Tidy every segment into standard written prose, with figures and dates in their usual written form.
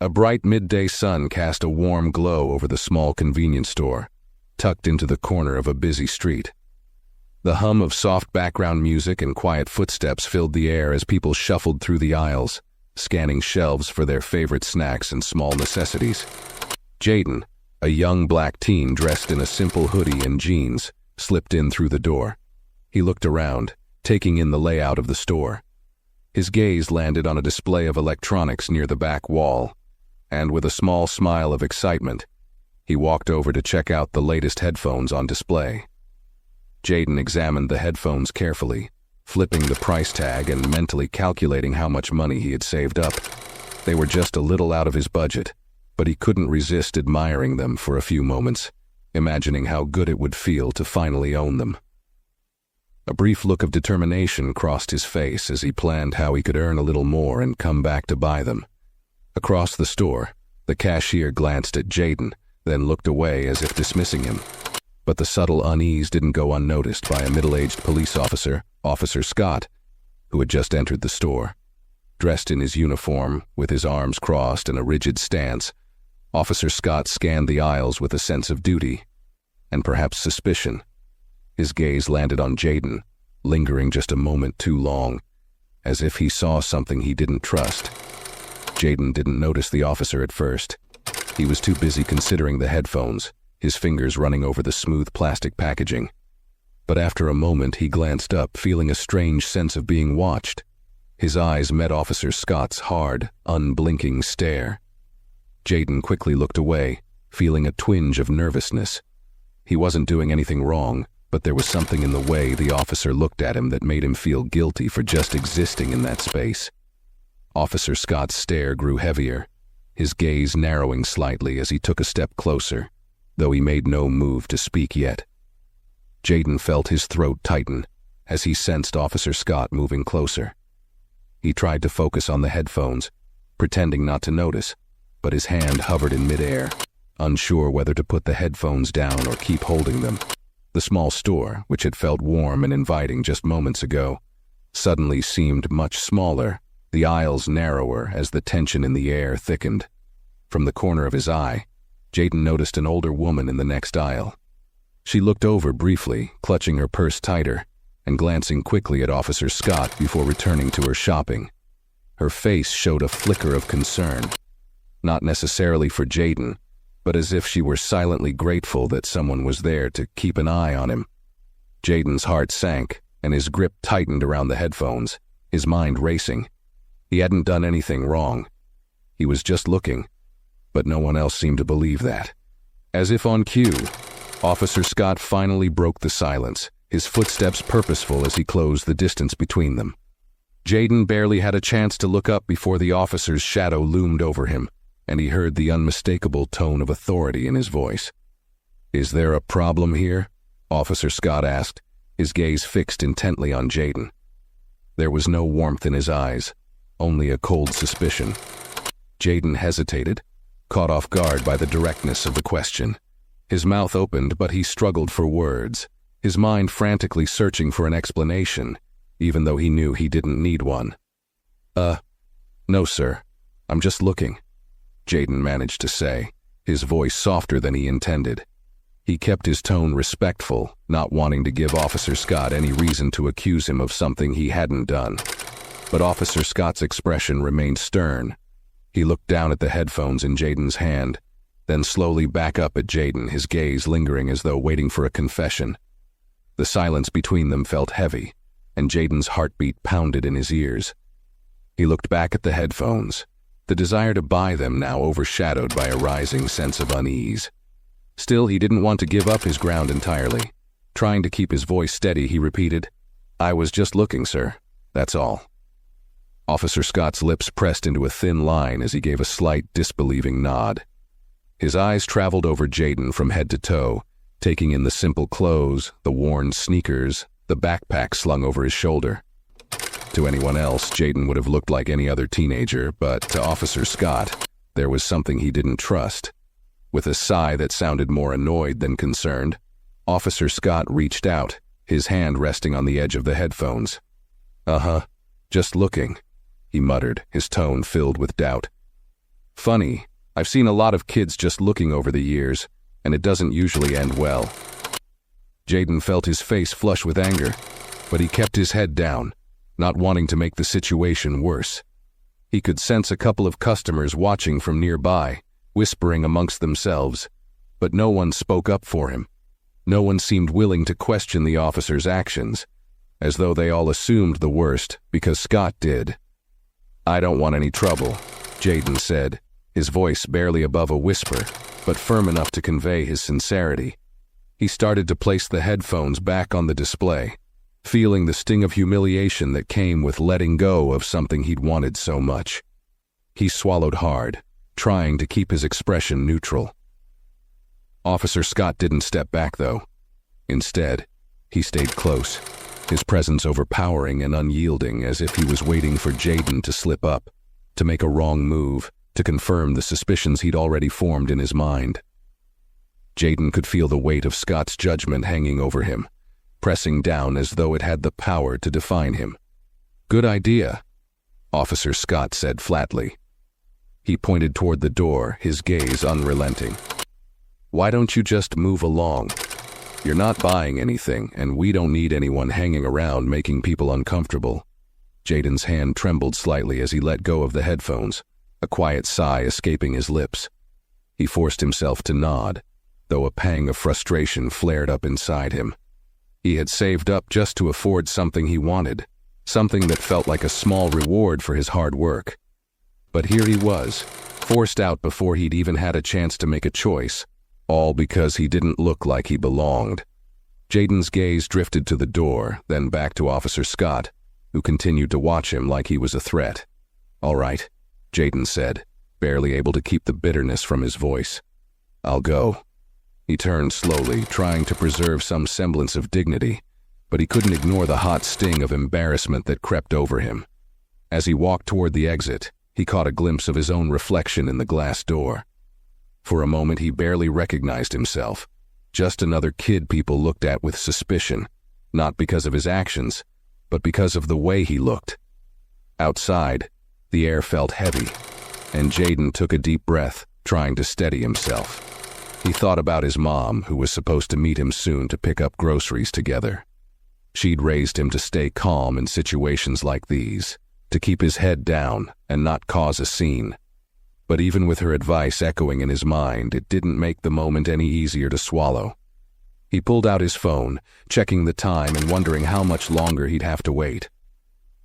A bright midday sun cast a warm glow over the small convenience store, tucked into the corner of a busy street. The hum of soft background music and quiet footsteps filled the air as people shuffled through the aisles, scanning shelves for their favorite snacks and small necessities. Jaden, a young black teen dressed in a simple hoodie and jeans, slipped in through the door. He looked around, taking in the layout of the store. His gaze landed on a display of electronics near the back wall, and with a small smile of excitement, he walked over to check out the latest headphones on display. Jaden examined the headphones carefully, flipping the price tag and mentally calculating how much money he had saved up. They were just a little out of his budget, but he couldn't resist admiring them for a few moments, imagining how good it would feel to finally own them. A brief look of determination crossed his face as he planned how he could earn a little more and come back to buy them. Across the store, the cashier glanced at Jaden, then looked away as if dismissing him. But the subtle unease didn't go unnoticed by a middle-aged police officer, Officer Scott, who had just entered the store. Dressed in his uniform, with his arms crossed in a rigid stance, Officer Scott scanned the aisles with a sense of duty, and perhaps suspicion. His gaze landed on Jaden, lingering just a moment too long, as if he saw something he didn't trust. Jaden didn't notice the officer at first. He was too busy considering the headphones, his fingers running over the smooth plastic packaging. But after a moment he glanced up, feeling a strange sense of being watched. His eyes met Officer Scott's hard, unblinking stare. Jaden quickly looked away, feeling a twinge of nervousness. He wasn't doing anything wrong, but there was something in the way the officer looked at him that made him feel guilty for just existing in that space. Officer Scott's stare grew heavier, his gaze narrowing slightly as he took a step closer, though he made no move to speak yet. Jaden felt his throat tighten as he sensed Officer Scott moving closer. He tried to focus on the headphones, pretending not to notice, but his hand hovered in midair, unsure whether to put the headphones down or keep holding them. The small store, which had felt warm and inviting just moments ago, suddenly seemed much smaller, the aisles narrower as the tension in the air thickened. From the corner of his eye, Jaden noticed an older woman in the next aisle. She looked over briefly, clutching her purse tighter, and glancing quickly at Officer Scott before returning to her shopping. Her face showed a flicker of concern, not necessarily for Jaden, but as if she were silently grateful that someone was there to keep an eye on him. Jaden's heart sank, and his grip tightened around the headphones, his mind racing. He hadn't done anything wrong. He was just looking, but no one else seemed to believe that. As if on cue, Officer Scott finally broke the silence, his footsteps purposeful as he closed the distance between them. Jaden barely had a chance to look up before the officer's shadow loomed over him, and he heard the unmistakable tone of authority in his voice. "Is there a problem here?" Officer Scott asked, his gaze fixed intently on Jaden. There was no warmth in his eyes, only a cold suspicion. Jaden hesitated, caught off guard by the directness of the question. His mouth opened, but he struggled for words, his mind frantically searching for an explanation, even though he knew he didn't need one. No, sir. I'm just looking," Jaden managed to say, his voice softer than he intended. He kept his tone respectful, not wanting to give Officer Scott any reason to accuse him of something he hadn't done. But Officer Scott's expression remained stern. He looked down at the headphones in Jaden's hand, then slowly back up at Jaden, his gaze lingering as though waiting for a confession. The silence between them felt heavy, and Jaden's heartbeat pounded in his ears. He looked back at the headphones, the desire to buy them now overshadowed by a rising sense of unease. Still, he didn't want to give up his ground entirely. Trying to keep his voice steady, he repeated, "I was just looking, sir. That's all." Officer Scott's lips pressed into a thin line as he gave a slight, disbelieving nod. His eyes traveled over Jaden from head to toe, taking in the simple clothes, the worn sneakers, the backpack slung over his shoulder. To anyone else, Jaden would have looked like any other teenager, but to Officer Scott, there was something he didn't trust. With a sigh that sounded more annoyed than concerned, Officer Scott reached out, his hand resting on the edge of the headphones. Just looking," he muttered, his tone filled with doubt. Funny, I've seen a lot of kids just looking over the years, and it doesn't usually end well. Jayden felt his face flush with anger, but he kept his head down, not wanting to make the situation worse. He could sense a couple of customers watching from nearby, whispering amongst themselves, but no one spoke up for him. No one seemed willing to question the officer's actions, as though they all assumed the worst because Scott did. "I don't want any trouble," Jayden said, his voice barely above a whisper, but firm enough to convey his sincerity. He started to place the headphones back on the display, feeling the sting of humiliation that came with letting go of something he'd wanted so much. He swallowed hard, trying to keep his expression neutral. Officer Scott didn't step back, though. Instead, he stayed close, his presence overpowering and unyielding, as if he was waiting for Jayden to slip up, to make a wrong move, to confirm the suspicions he'd already formed in his mind. Jayden could feel the weight of Scott's judgment hanging over him, pressing down as though it had the power to define him. "Good idea," Officer Scott said flatly. He pointed toward the door, his gaze unrelenting. "Why don't you just move along? You're not buying anything, and we don't need anyone hanging around making people uncomfortable." Jayden's hand trembled slightly as he let go of the headphones, a quiet sigh escaping his lips. He forced himself to nod, though a pang of frustration flared up inside him. He had saved up just to afford something he wanted, something that felt like a small reward for his hard work. But here he was, forced out before he'd even had a chance to make a choice, all because he didn't look like he belonged. Jayden's gaze drifted to the door, then back to Officer Scott, who continued to watch him like he was a threat. "All right," Jayden said, barely able to keep the bitterness from his voice. "I'll go." He turned slowly, trying to preserve some semblance of dignity, but he couldn't ignore the hot sting of embarrassment that crept over him. As he walked toward the exit, he caught a glimpse of his own reflection in the glass door. For a moment he barely recognized himself, just another kid people looked at with suspicion, not because of his actions, but because of the way he looked. Outside, the air felt heavy, and Jayden took a deep breath, trying to steady himself. He thought about his mom, who was supposed to meet him soon to pick up groceries together. She'd raised him to stay calm in situations like these, to keep his head down and not cause a scene. But even with her advice echoing in his mind, it didn't make the moment any easier to swallow. He pulled out his phone, checking the time and wondering how much longer he'd have to wait.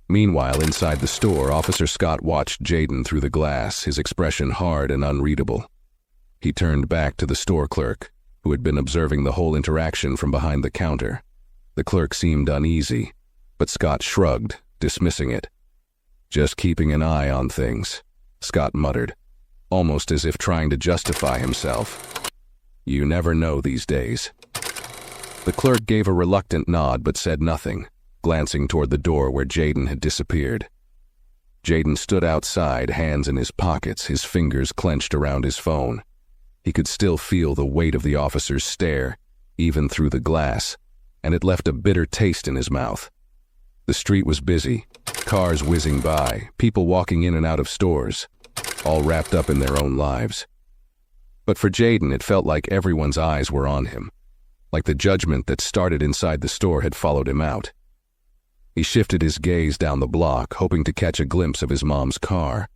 Meanwhile, inside the store, Officer Scott watched Jayden through the glass, his expression hard and unreadable. He turned back to the store clerk, who had been observing the whole interaction from behind the counter. The clerk seemed uneasy, but Scott shrugged, dismissing it. "Just keeping an eye on things," Scott muttered, almost as if trying to justify himself. "You never know these days." The clerk gave a reluctant nod but said nothing, glancing toward the door where Jayden had disappeared. Jayden stood outside, hands in his pockets, his fingers clenched around his phone. He could still feel the weight of the officer's stare, even through the glass, and it left a bitter taste in his mouth. The street was busy, cars whizzing by, people walking in and out of stores, all wrapped up in their own lives. But for Jayden, it felt like everyone's eyes were on him, like the judgment that started inside the store had followed him out. He shifted his gaze down the block, hoping to catch a glimpse of his mom's car.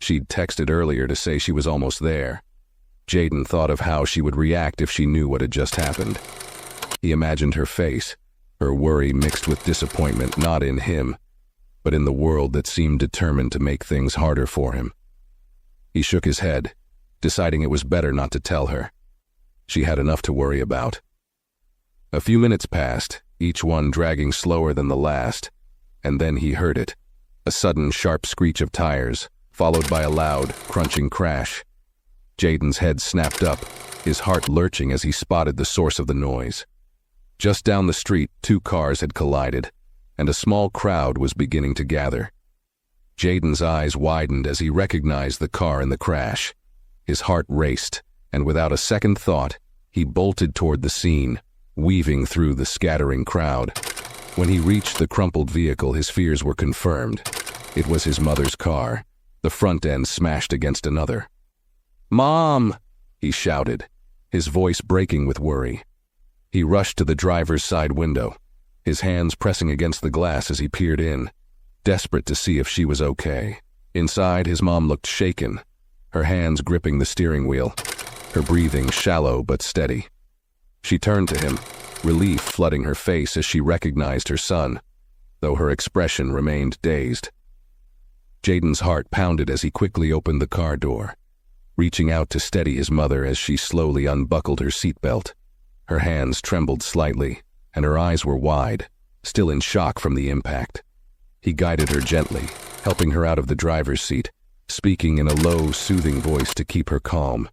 She'd texted earlier to say she was almost there. Jayden thought of how she would react if she knew what had just happened. He imagined her face, her worry mixed with disappointment, not in him, but in the world that seemed determined to make things harder for him. He shook his head, deciding it was better not to tell her. She had enough to worry about. A few minutes passed, each one dragging slower than the last, and then he heard it, a sudden sharp screech of tires, followed by a loud, crunching crash. Jayden's head snapped up, his heart lurching as he spotted the source of the noise. Just down the street, 2 cars had collided, and a small crowd was beginning to gather. Jayden's eyes widened as he recognized the car in the crash. His heart raced, and without a second thought, he bolted toward the scene, weaving through the scattering crowd. When he reached the crumpled vehicle, his fears were confirmed. It was his mother's car, the front end smashed against another. "Mom!" he shouted, his voice breaking with worry. He rushed to the driver's side window, his hands pressing against the glass as he peered in, desperate to see if she was okay. Inside, his mom looked shaken, her hands gripping the steering wheel, her breathing shallow but steady. She turned to him, relief flooding her face as she recognized her son, though her expression remained dazed. Jaden's heart pounded as he quickly opened the car door, reaching out to steady his mother as she slowly unbuckled her seatbelt. Her hands trembled slightly, and her eyes were wide, still in shock from the impact. He guided her gently, helping her out of the driver's seat, speaking in a low, soothing voice to keep her calm.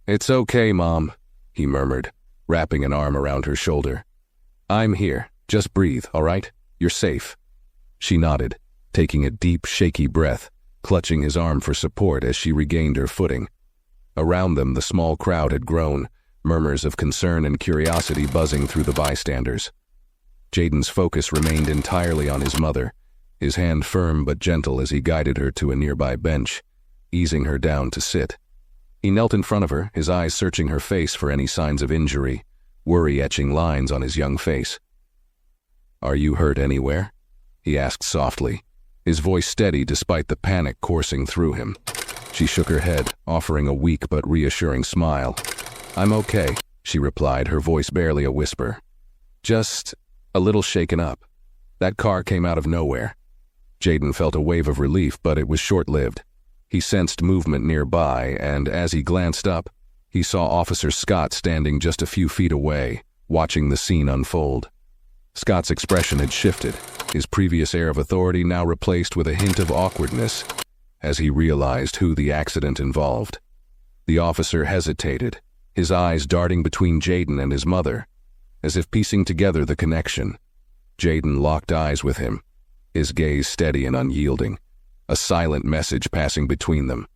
"It's okay, Mom," he murmured, wrapping an arm around her shoulder. "I'm here. Just breathe, all right? You're safe." She nodded, taking a deep, shaky breath, clutching his arm for support as she regained her footing. Around them, the small crowd had grown, murmurs of concern and curiosity buzzing through the bystanders. Jaden's focus remained entirely on his mother, his hand firm but gentle as he guided her to a nearby bench, easing her down to sit. He knelt in front of her, his eyes searching her face for any signs of injury, worry etching lines on his young face. "Are you hurt anywhere?" he asked softly, his voice steady despite the panic coursing through him. She shook her head, offering a weak but reassuring smile. "I'm okay," she replied, her voice barely a whisper. "Just a little shaken up. That car came out of nowhere." Jaden felt a wave of relief, but it was short-lived. He sensed movement nearby, and as he glanced up, he saw Officer Scott standing just a few feet away, watching the scene unfold. Scott's expression had shifted, his previous air of authority now replaced with a hint of awkwardness, as he realized who the accident involved. The officer hesitated, his eyes darting between Jaden and his mother, as if piecing together the connection. Jaden locked eyes with him, his gaze steady and unyielding, a silent message passing between them.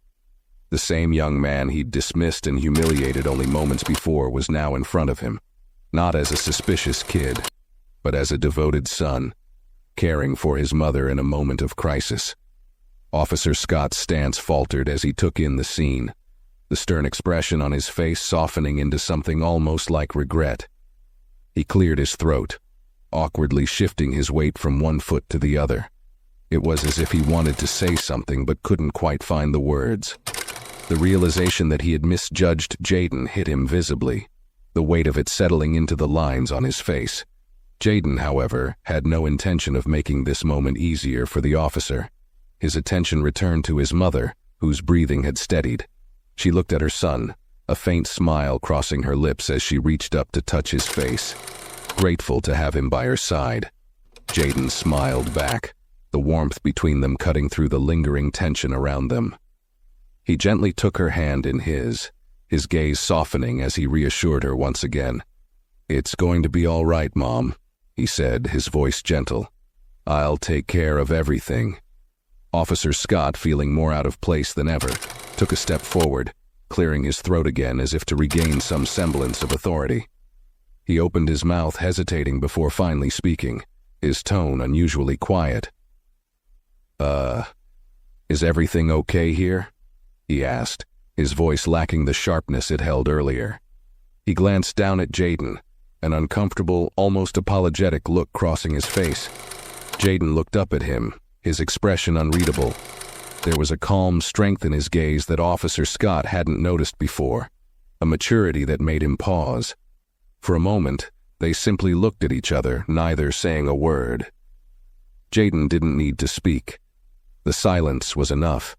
The same young man he'd dismissed and humiliated only moments before was now in front of him, not as a suspicious kid, but as a devoted son, caring for his mother in a moment of crisis. Officer Scott's stance faltered as he took in the scene, the stern expression on his face softening into something almost like regret. He cleared his throat, awkwardly shifting his weight from one foot to the other. It was as if he wanted to say something but couldn't quite find the words. The realization that he had misjudged Jaden hit him visibly, the weight of it settling into the lines on his face. Jaden, however, had no intention of making this moment easier for the officer. His attention returned to his mother, whose breathing had steadied. She looked at her son, a faint smile crossing her lips as she reached up to touch his face, grateful to have him by her side. Jaden smiled back, the warmth between them cutting through the lingering tension around them. He gently took her hand in his gaze softening as he reassured her once again. "It's going to be all right, Mom," he said, his voice gentle. "I'll take care of everything." Officer Scott, feeling more out of place than ever, took a step forward, clearing his throat again as if to regain some semblance of authority. He opened his mouth, hesitating before finally speaking, his tone unusually quiet. Is everything okay here?" he asked, his voice lacking the sharpness it held earlier. He glanced down at Jaden, an uncomfortable, almost apologetic look crossing his face. Jaden looked up at him, his expression unreadable. There was a calm strength in his gaze that Officer Scott hadn't noticed before, a maturity that made him pause. For a moment, they simply looked at each other, neither saying a word. Jaden didn't need to speak. The silence was enough.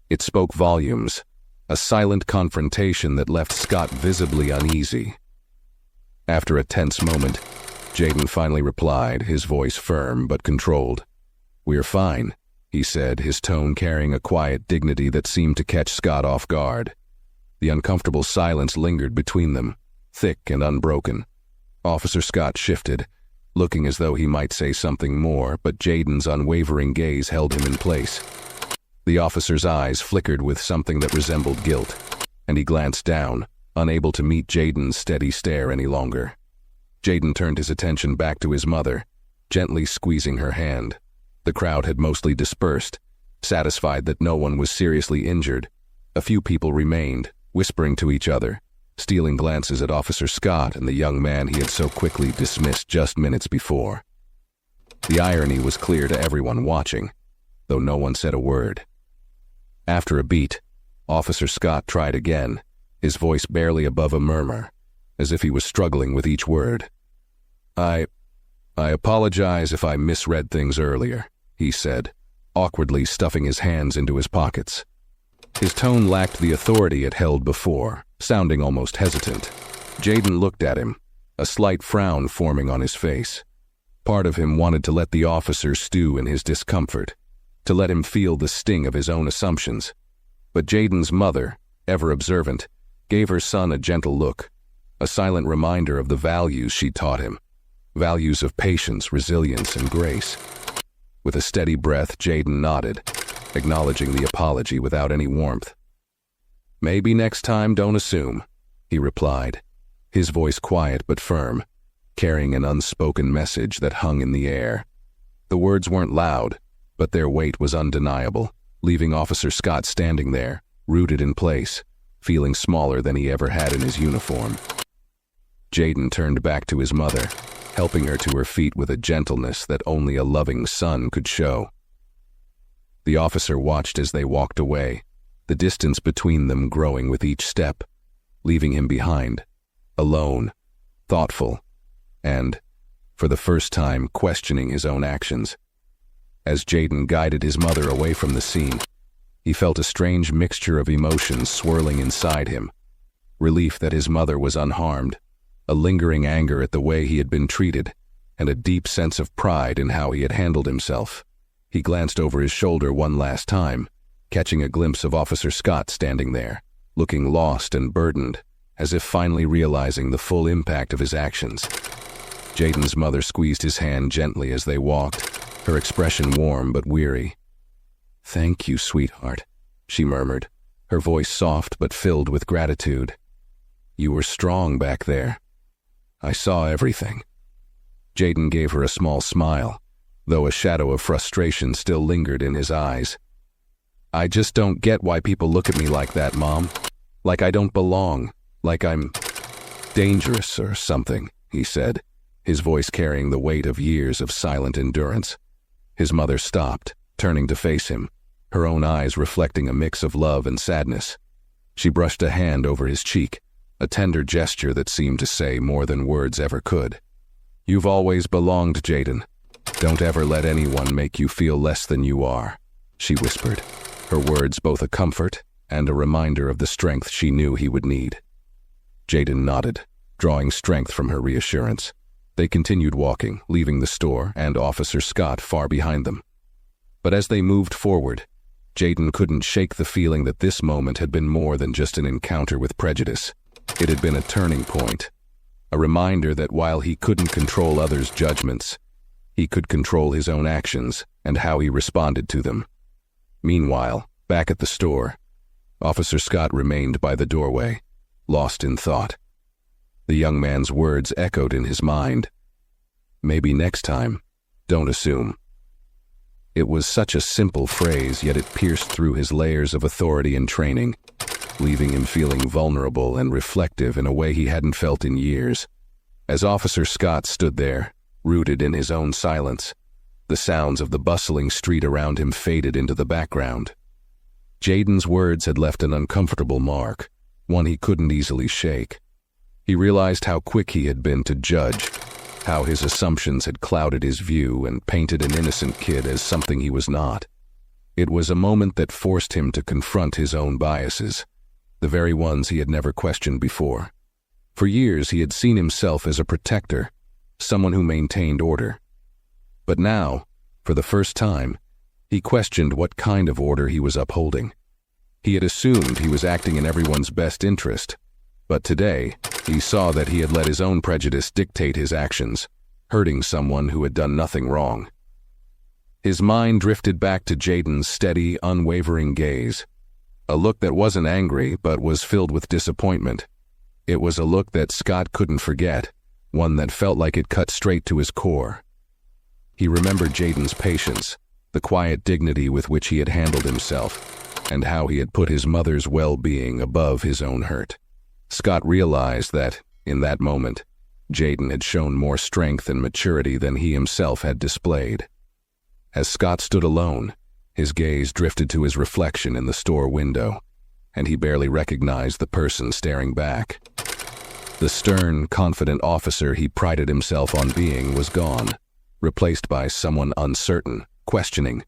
It spoke volumes, a silent confrontation that left Scott visibly uneasy. After a tense moment, Jaden finally replied, his voice firm but controlled. "We're fine," he said, his tone carrying a quiet dignity that seemed to catch Scott off guard. The uncomfortable silence lingered between them, thick and unbroken. Officer Scott shifted, looking as though he might say something more, but Jaden's unwavering gaze held him in place. The officer's eyes flickered with something that resembled guilt, and he glanced down, unable to meet Jaden's steady stare any longer. Jaden turned his attention back to his mother, gently squeezing her hand. The crowd had mostly dispersed, satisfied that no one was seriously injured. A few people remained, whispering to each other, stealing glances at Officer Scott and the young man he had so quickly dismissed just minutes before. The irony was clear to everyone watching, though no one said a word. After a beat, Officer Scott tried again, his voice barely above a murmur, as if he was struggling with each word. I apologize if I misread things earlier," he said, awkwardly stuffing his hands into his pockets. His tone lacked the authority it held before, sounding almost hesitant. Jayden looked at him, a slight frown forming on his face. Part of him wanted to let the officer stew in his discomfort, to let him feel the sting of his own assumptions. But Jayden's mother, ever observant, gave her son a gentle look, a silent reminder of the values she taught him, values of patience, resilience, and grace. With a steady breath, Jayden nodded, acknowledging the apology without any warmth. "Maybe next time, don't assume," he replied, his voice quiet but firm, carrying an unspoken message that hung in the air. The words weren't loud, but their weight was undeniable, leaving Officer Scott standing there, rooted in place, feeling smaller than he ever had in his uniform. Jayden turned back to his mother, helping her to her feet with a gentleness that only a loving son could show. The officer watched as they walked away, the distance between them growing with each step, leaving him behind, alone, thoughtful, and, for the first time, questioning his own actions. As Jayden guided his mother away from the scene, he felt a strange mixture of emotions swirling inside him. Relief that his mother was unharmed, a lingering anger at the way he had been treated, and a deep sense of pride in how he had handled himself. He glanced over his shoulder one last time, catching a glimpse of Officer Scott standing there, looking lost and burdened, as if finally realizing the full impact of his actions. Jayden's mother squeezed his hand gently as they walked, her expression warm but weary. "Thank you, sweetheart," she murmured, her voice soft but filled with gratitude. "You were strong back there. I saw everything." Jayden gave her a small smile, though a shadow of frustration still lingered in his eyes. "I just don't get why people look at me like that, Mom. Like I don't belong, like I'm dangerous or something," he said, his voice carrying the weight of years of silent endurance. His mother stopped, turning to face him, her own eyes reflecting a mix of love and sadness. She brushed a hand over his cheek, a tender gesture that seemed to say more than words ever could. "You've always belonged, Jayden. Don't ever let anyone make you feel less than you are," she whispered, her words both a comfort and a reminder of the strength she knew he would need. Jayden nodded, drawing strength from her reassurance. They continued walking, leaving the store and Officer Scott far behind them. But as they moved forward, Jayden couldn't shake the feeling that this moment had been more than just an encounter with prejudice. It had been a turning point, a reminder that while he couldn't control others' judgments, he could control his own actions and how he responded to them. Meanwhile, back at the store, Officer Scott remained by the doorway, lost in thought. The young man's words echoed in his mind. "Maybe next time, don't assume." It was such a simple phrase, yet it pierced through his layers of authority and training, leaving him feeling vulnerable and reflective in a way he hadn't felt in years. As Officer Scott stood there, rooted in his own silence, the sounds of the bustling street around him faded into the background. Jayden's words had left an uncomfortable mark, one he couldn't easily shake. He realized how quick he had been to judge, how his assumptions had clouded his view and painted an innocent kid as something he was not. It was a moment that forced him to confront his own biases, the very ones he had never questioned before. For years he had seen himself as a protector, someone who maintained order. But now, for the first time, he questioned what kind of order he was upholding. He had assumed he was acting in everyone's best interest, but today he saw that he had let his own prejudice dictate his actions, hurting someone who had done nothing wrong. His mind drifted back to Jayden's steady, unwavering gaze, a look that wasn't angry but was filled with disappointment. It was a look that Scott couldn't forget, one that felt like it cut straight to his core. He remembered Jayden's patience, the quiet dignity with which he had handled himself, and how he had put his mother's well-being above his own hurt. Scott realized that, in that moment, Jayden had shown more strength and maturity than he himself had displayed. As Scott stood alone, his gaze drifted to his reflection in the store window, and he barely recognized the person staring back. The stern, confident officer he prided himself on being was gone, replaced by someone uncertain, questioning.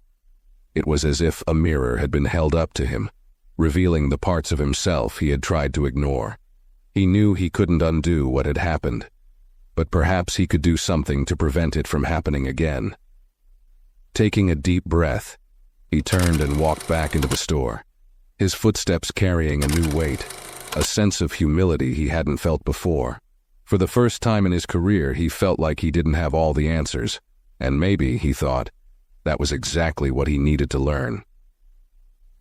It was as if a mirror had been held up to him, revealing the parts of himself he had tried to ignore. He knew he couldn't undo what had happened, but perhaps he could do something to prevent it from happening again. Taking a deep breath, he turned and walked back into the store, his footsteps carrying a new weight, a sense of humility he hadn't felt before. For the first time in his career, he felt like he didn't have all the answers, and maybe, he thought, that was exactly what he needed to learn.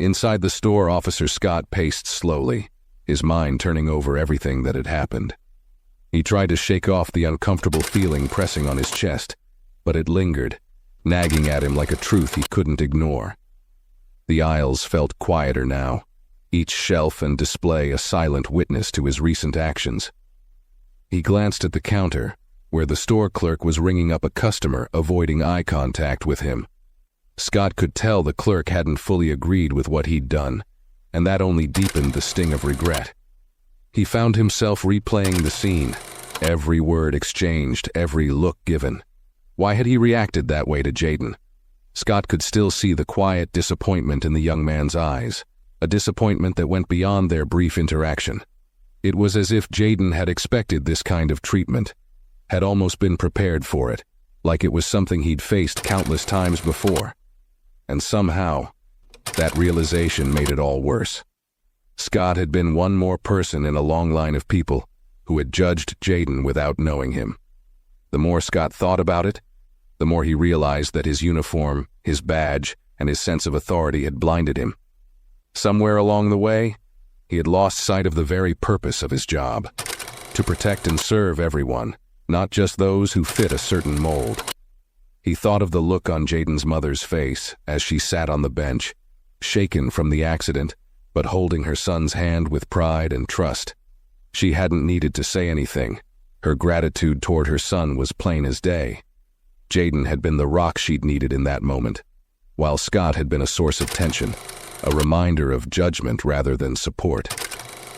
Inside the store, Officer Scott paced slowly, his mind turning over everything that had happened. He tried to shake off the uncomfortable feeling pressing on his chest, but it lingered, nagging at him like a truth he couldn't ignore. The aisles felt quieter now, each shelf and display a silent witness to his recent actions. He glanced at the counter, where the store clerk was ringing up a customer, avoiding eye contact with him. Scott could tell the clerk hadn't fully agreed with what he'd done, and that only deepened the sting of regret. He found himself replaying the scene, every word exchanged, every look given. Why had he reacted that way to Jayden? Scott could still see the quiet disappointment in the young man's eyes, a disappointment that went beyond their brief interaction. It was as if Jayden had expected this kind of treatment, had almost been prepared for it, like it was something he'd faced countless times before. And somehow, that realization made it all worse. Scott had been one more person in a long line of people who had judged Jayden without knowing him. The more Scott thought about it, the more he realized that his uniform, his badge, and his sense of authority had blinded him. Somewhere along the way, he had lost sight of the very purpose of his job, to protect and serve everyone, not just those who fit a certain mold. He thought of the look on Jayden's mother's face as she sat on the bench, shaken from the accident, but holding her son's hand with pride and trust. She hadn't needed to say anything. Her gratitude toward her son was plain as day. Jayden had been the rock she'd needed in that moment, while Scott had been a source of tension, a reminder of judgment rather than support.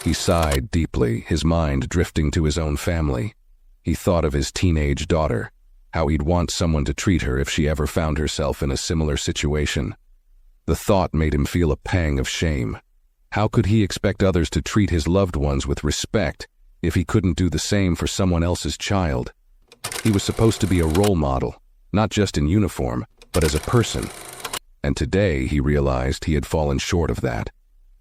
He sighed deeply, his mind drifting to his own family. He thought of his teenage daughter, how he'd want someone to treat her if she ever found herself in a similar situation. The thought made him feel a pang of shame. How could he expect others to treat his loved ones with respect if he couldn't do the same for someone else's child? He was supposed to be a role model, not just in uniform, but as a person. And today he realized he had fallen short of that.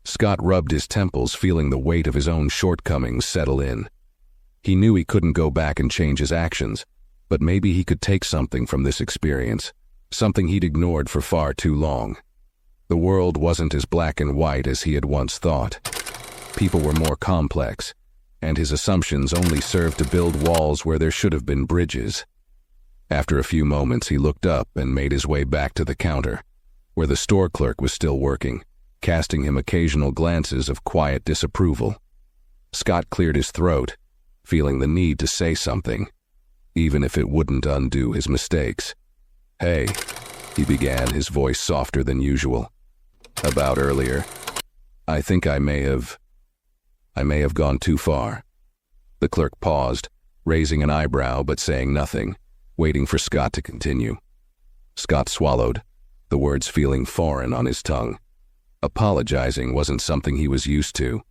Scott rubbed his temples, feeling the weight of his own shortcomings settle in. He knew he couldn't go back and change his actions, but maybe he could take something from this experience, something he'd ignored for far too long. The world wasn't as black and white as he had once thought. People were more complex, and his assumptions only served to build walls where there should have been bridges. After a few moments, he looked up and made his way back to the counter, where the store clerk was still working, casting him occasional glances of quiet disapproval. Scott cleared his throat, feeling the need to say something, even if it wouldn't undo his mistakes. "Hey," he began, his voice softer than usual. "About earlier, I think I may have gone too far." The clerk paused, raising an eyebrow but saying nothing, waiting for Scott to continue. Scott swallowed, the words feeling foreign on his tongue. Apologizing wasn't something he was used to,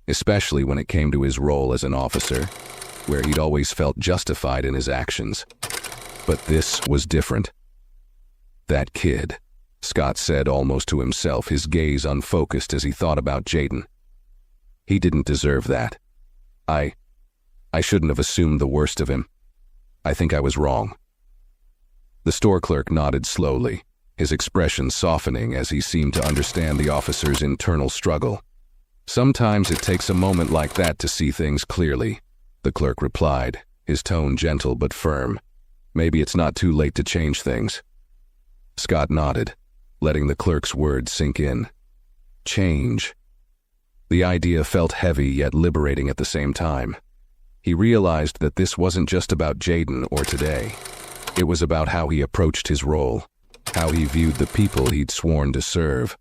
especially when it came to his role as an officer, where he'd always felt justified in his actions. But this was different. "That kid," Scott said almost to himself, his gaze unfocused as he thought about Jayden. "He didn't deserve that. I shouldn't have assumed the worst of him. I think I was wrong." The store clerk nodded slowly, his expression softening as he seemed to understand the officer's internal struggle. "Sometimes it takes a moment like that to see things clearly," the clerk replied, his tone gentle but firm. "Maybe it's not too late to change things." Scott nodded, letting the clerk's words sink in. Change. The idea felt heavy yet liberating at the same time. He realized that this wasn't just about Jayden or today. It was about how he approached his role, how he viewed the people he'd sworn to serve.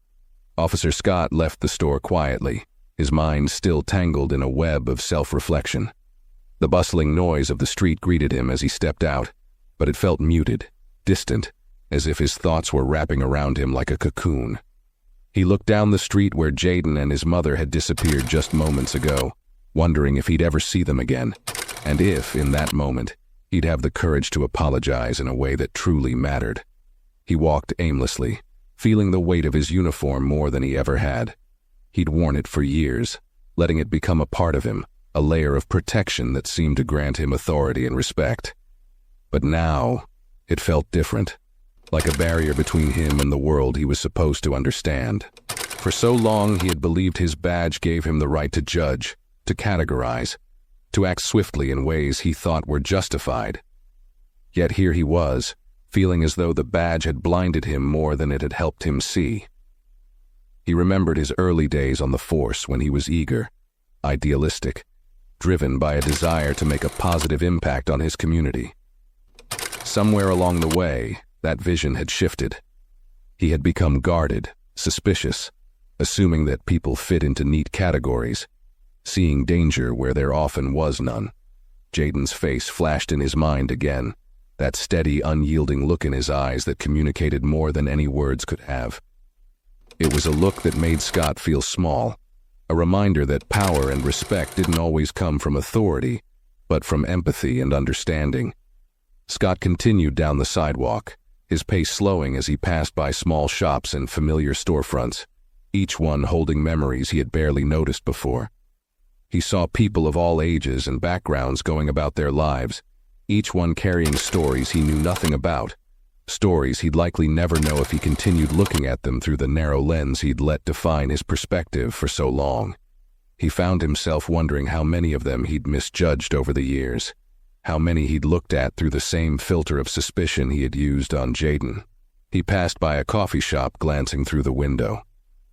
Officer Scott left the store quietly, his mind still tangled in a web of self-reflection. The bustling noise of the street greeted him as he stepped out, but it felt muted, distant, as if his thoughts were wrapping around him like a cocoon. He looked down the street where Jayden and his mother had disappeared just moments ago, wondering if he'd ever see them again, and if, in that moment, he'd have the courage to apologize in a way that truly mattered. He walked aimlessly, feeling the weight of his uniform more than he ever had. He'd worn it for years, letting it become a part of him, a layer of protection that seemed to grant him authority and respect. But now, it felt different, like a barrier between him and the world he was supposed to understand. For so long he had believed his badge gave him the right to judge, to categorize, to act swiftly in ways he thought were justified. Yet here he was, feeling as though the badge had blinded him more than it had helped him see. He remembered his early days on the force when he was eager, idealistic, driven by a desire to make a positive impact on his community. Somewhere along the way, that vision had shifted. He had become guarded, suspicious, assuming that people fit into neat categories, seeing danger where there often was none. Jayden's face flashed in his mind again, that steady, unyielding look in his eyes that communicated more than any words could have. It was a look that made Scott feel small, a reminder that power and respect didn't always come from authority, but from empathy and understanding. Scott continued down the sidewalk, his pace slowing as he passed by small shops and familiar storefronts, each one holding memories he had barely noticed before. He saw people of all ages and backgrounds going about their lives, each one carrying stories he knew nothing about, stories he'd likely never know if he continued looking at them through the narrow lens he'd let define his perspective for so long. He found himself wondering how many of them he'd misjudged over the years, how many he'd looked at through the same filter of suspicion he had used on Jayden. He passed by a coffee shop, glancing through the window.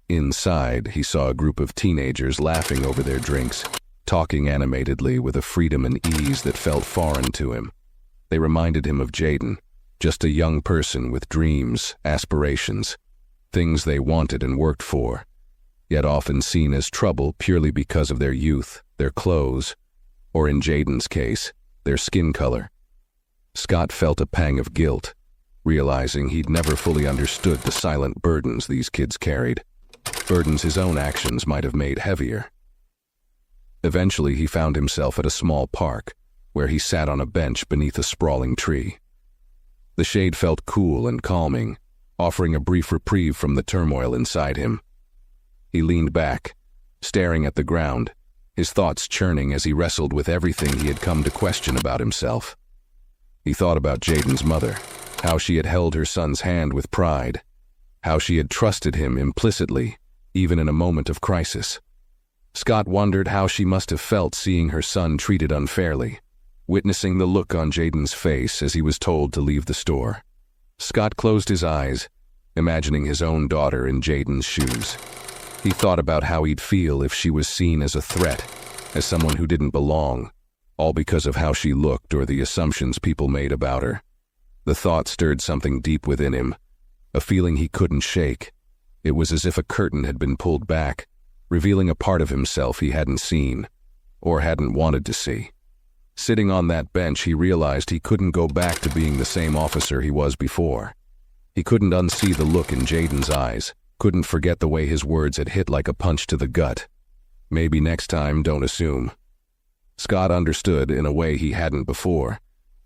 Inside, he saw a group of teenagers laughing over their drinks, talking animatedly with a freedom and ease that felt foreign to him. They reminded him of Jayden, just a young person with dreams, aspirations, things they wanted and worked for, yet often seen as trouble purely because of their youth, their clothes, or in Jayden's case, their skin color. Scott felt a pang of guilt, realizing he'd never fully understood the silent burdens these kids carried, burdens his own actions might have made heavier. Eventually, he found himself at a small park, where he sat on a bench beneath a sprawling tree. The shade felt cool and calming, offering a brief reprieve from the turmoil inside him. He leaned back, staring at the ground, his thoughts churning as he wrestled with everything he had come to question about himself. He thought about Jayden's mother, how she had held her son's hand with pride, how she had trusted him implicitly, even in a moment of crisis. Scott wondered how she must have felt seeing her son treated unfairly, witnessing the look on Jayden's face as he was told to leave the store. Scott closed his eyes, imagining his own daughter in Jayden's shoes. He thought about how he'd feel if she was seen as a threat, as someone who didn't belong, all because of how she looked or the assumptions people made about her. The thought stirred something deep within him, a feeling he couldn't shake. It was as if a curtain had been pulled back, revealing a part of himself he hadn't seen, or hadn't wanted to see. Sitting on that bench, he realized he couldn't go back to being the same officer he was before. He couldn't unsee the look in Jayden's eyes, couldn't forget the way his words had hit like a punch to the gut. Maybe next time, don't assume. Scott understood, in a way he hadn't before,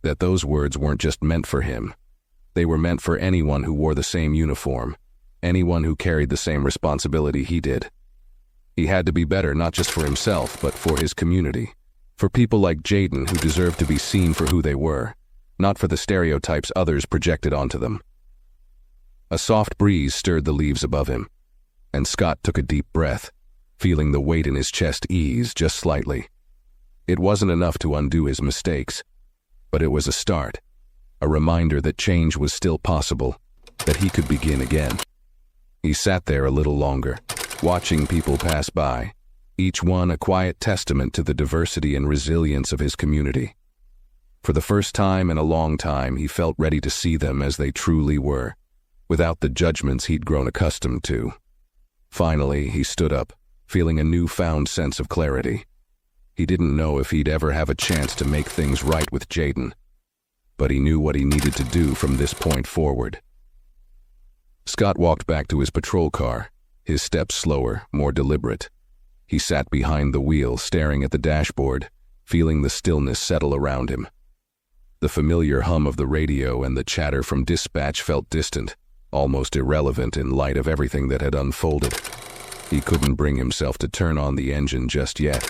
that those words weren't just meant for him. They were meant for anyone who wore the same uniform, anyone who carried the same responsibility he did. He had to be better not just for himself, but for his community, for people like Jayden who deserved to be seen for who they were, not for the stereotypes others projected onto them. A soft breeze stirred the leaves above him, and Scott took a deep breath, feeling the weight in his chest ease just slightly. It wasn't enough to undo his mistakes, but it was a start, a reminder that change was still possible, that he could begin again. He sat there a little longer, watching people pass by, each one a quiet testament to the diversity and resilience of his community. For the first time in a long time, he felt ready to see them as they truly were, without the judgments he'd grown accustomed to. Finally, he stood up, feeling a newfound sense of clarity. He didn't know if he'd ever have a chance to make things right with Jayden, but he knew what he needed to do from this point forward. Scott walked back to his patrol car, his steps slower, more deliberate. He sat behind the wheel, staring at the dashboard, feeling the stillness settle around him. The familiar hum of the radio and the chatter from dispatch felt distant, almost irrelevant in light of everything that had unfolded. He couldn't bring himself to turn on the engine just yet.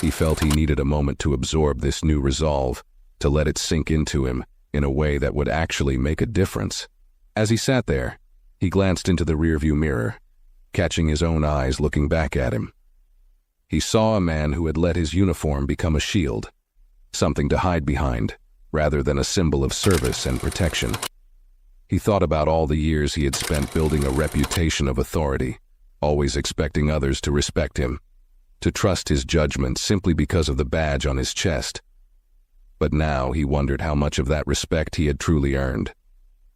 He felt he needed a moment to absorb this new resolve, to let it sink into him in a way that would actually make a difference. As he sat there, he glanced into the rearview mirror, catching his own eyes looking back at him. He saw a man who had let his uniform become a shield, something to hide behind, rather than a symbol of service and protection. He thought about all the years he had spent building a reputation of authority, always expecting others to respect him, to trust his judgment simply because of the badge on his chest. But now he wondered how much of that respect he had truly earned.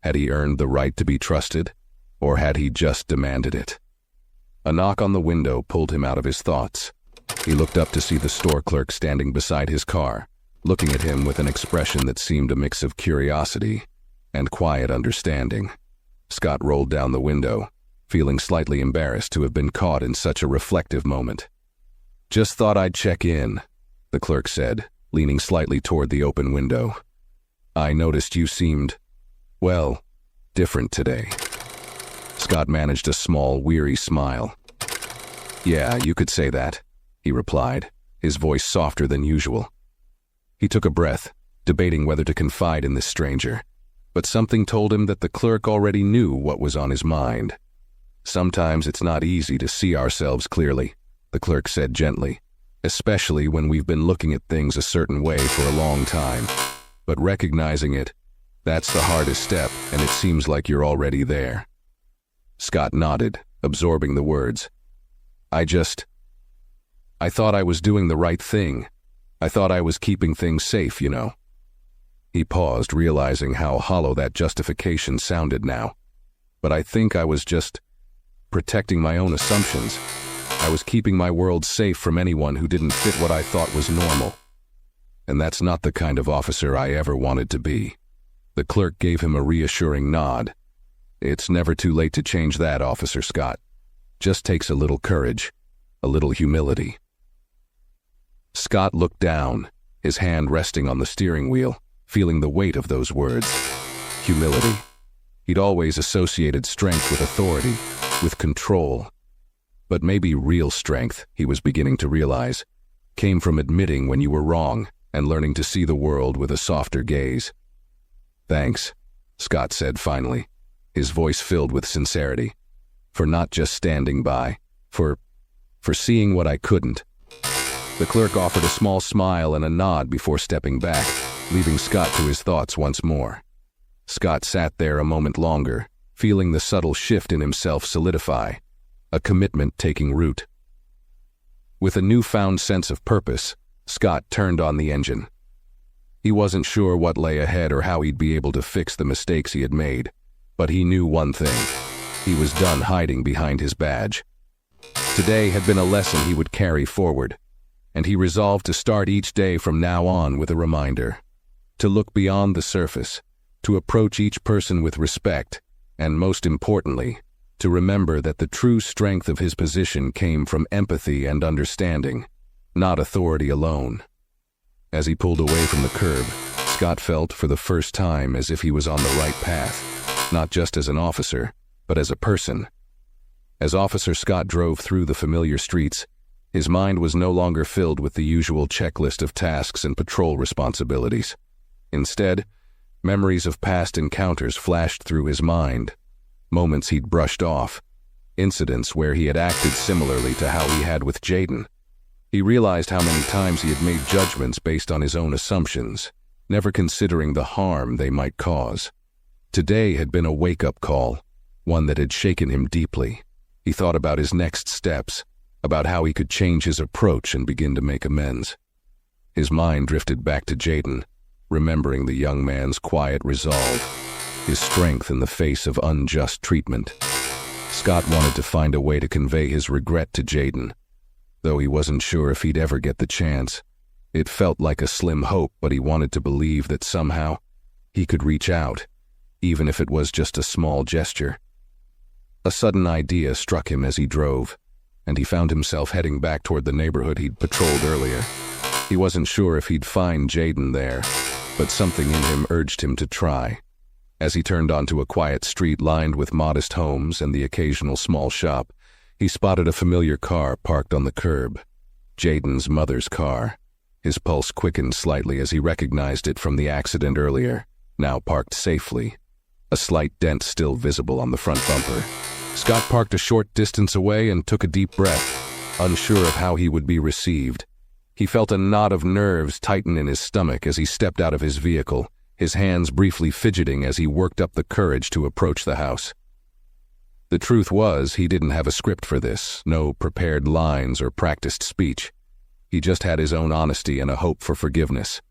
Had he earned the right to be trusted, or had he just demanded it? A knock on the window pulled him out of his thoughts. He looked up to see the store clerk standing beside his car, looking at him with an expression that seemed a mix of curiosity and quiet understanding. Scott rolled down the window, feeling slightly embarrassed to have been caught in such a reflective moment. "Just thought I'd check in," the clerk said, leaning slightly toward the open window. "I noticed you seemed, well, different today." Scott managed a small, weary smile. "Yeah, you could say that," he replied, his voice softer than usual. He took a breath, debating whether to confide in this stranger, but something told him that the clerk already knew what was on his mind. "Sometimes it's not easy to see ourselves clearly," the clerk said gently, "especially when we've been looking at things a certain way for a long time. But recognizing it, that's the hardest step, and it seems like you're already there." Scott nodded, absorbing the words. I thought I was doing the right thing. I thought I was keeping things safe, you know." He paused, realizing how hollow that justification sounded now. "But I think I was just protecting my own assumptions. I was keeping my world safe from anyone who didn't fit what I thought was normal. And that's not the kind of officer I ever wanted to be." The clerk gave him a reassuring nod. "It's never too late to change that, Officer Scott. Just takes a little courage, a little humility." Scott looked down, his hand resting on the steering wheel, feeling the weight of those words. Humility. He'd always associated strength with authority, with control. But maybe real strength, he was beginning to realize, came from admitting when you were wrong and learning to see the world with a softer gaze. "Thanks," Scott said finally, his voice filled with sincerity, "for not just standing by, for seeing what I couldn't." The clerk offered a small smile and a nod before stepping back, leaving Scott to his thoughts once more. Scott sat there a moment longer, feeling the subtle shift in himself solidify, a commitment taking root. With a newfound sense of purpose, Scott turned on the engine. He wasn't sure what lay ahead or how he'd be able to fix the mistakes he had made, but he knew one thing. He was done hiding behind his badge. Today had been a lesson he would carry forward, and he resolved to start each day from now on with a reminder. To look beyond the surface, to approach each person with respect, and most importantly, to remember that the true strength of his position came from empathy and understanding, not authority alone. As he pulled away from the curb, Scott felt for the first time as if he was on the right path, not just as an officer, but as a person. As Officer Scott drove through the familiar streets, his mind was no longer filled with the usual checklist of tasks and patrol responsibilities. Instead, memories of past encounters flashed through his mind, moments he'd brushed off, incidents where he had acted similarly to how he had with Jayden. He realized how many times he had made judgments based on his own assumptions, never considering the harm they might cause. Today had been a wake-up call, one that had shaken him deeply. He thought about his next steps, about how he could change his approach and begin to make amends. His mind drifted back to Jayden, remembering the young man's quiet resolve, his strength in the face of unjust treatment. Scott wanted to find a way to convey his regret to Jayden, though he wasn't sure if he'd ever get the chance. It felt like a slim hope, but he wanted to believe that somehow he could reach out, even if it was just a small gesture. A sudden idea struck him as he drove, and he found himself heading back toward the neighborhood he'd patrolled earlier. He wasn't sure if he'd find Jayden there, but something in him urged him to try. As he turned onto a quiet street lined with modest homes and the occasional small shop, he spotted a familiar car parked on the curb. Jayden's mother's car. His pulse quickened slightly as he recognized it from the accident earlier, now parked safely, a slight dent still visible on the front bumper. Scott parked a short distance away and took a deep breath, unsure of how he would be received. He felt a knot of nerves tighten in his stomach as he stepped out of his vehicle, his hands briefly fidgeting as he worked up the courage to approach the house. The truth was, he didn't have a script for this, no prepared lines or practiced speech. He just had his own honesty and a hope for forgiveness.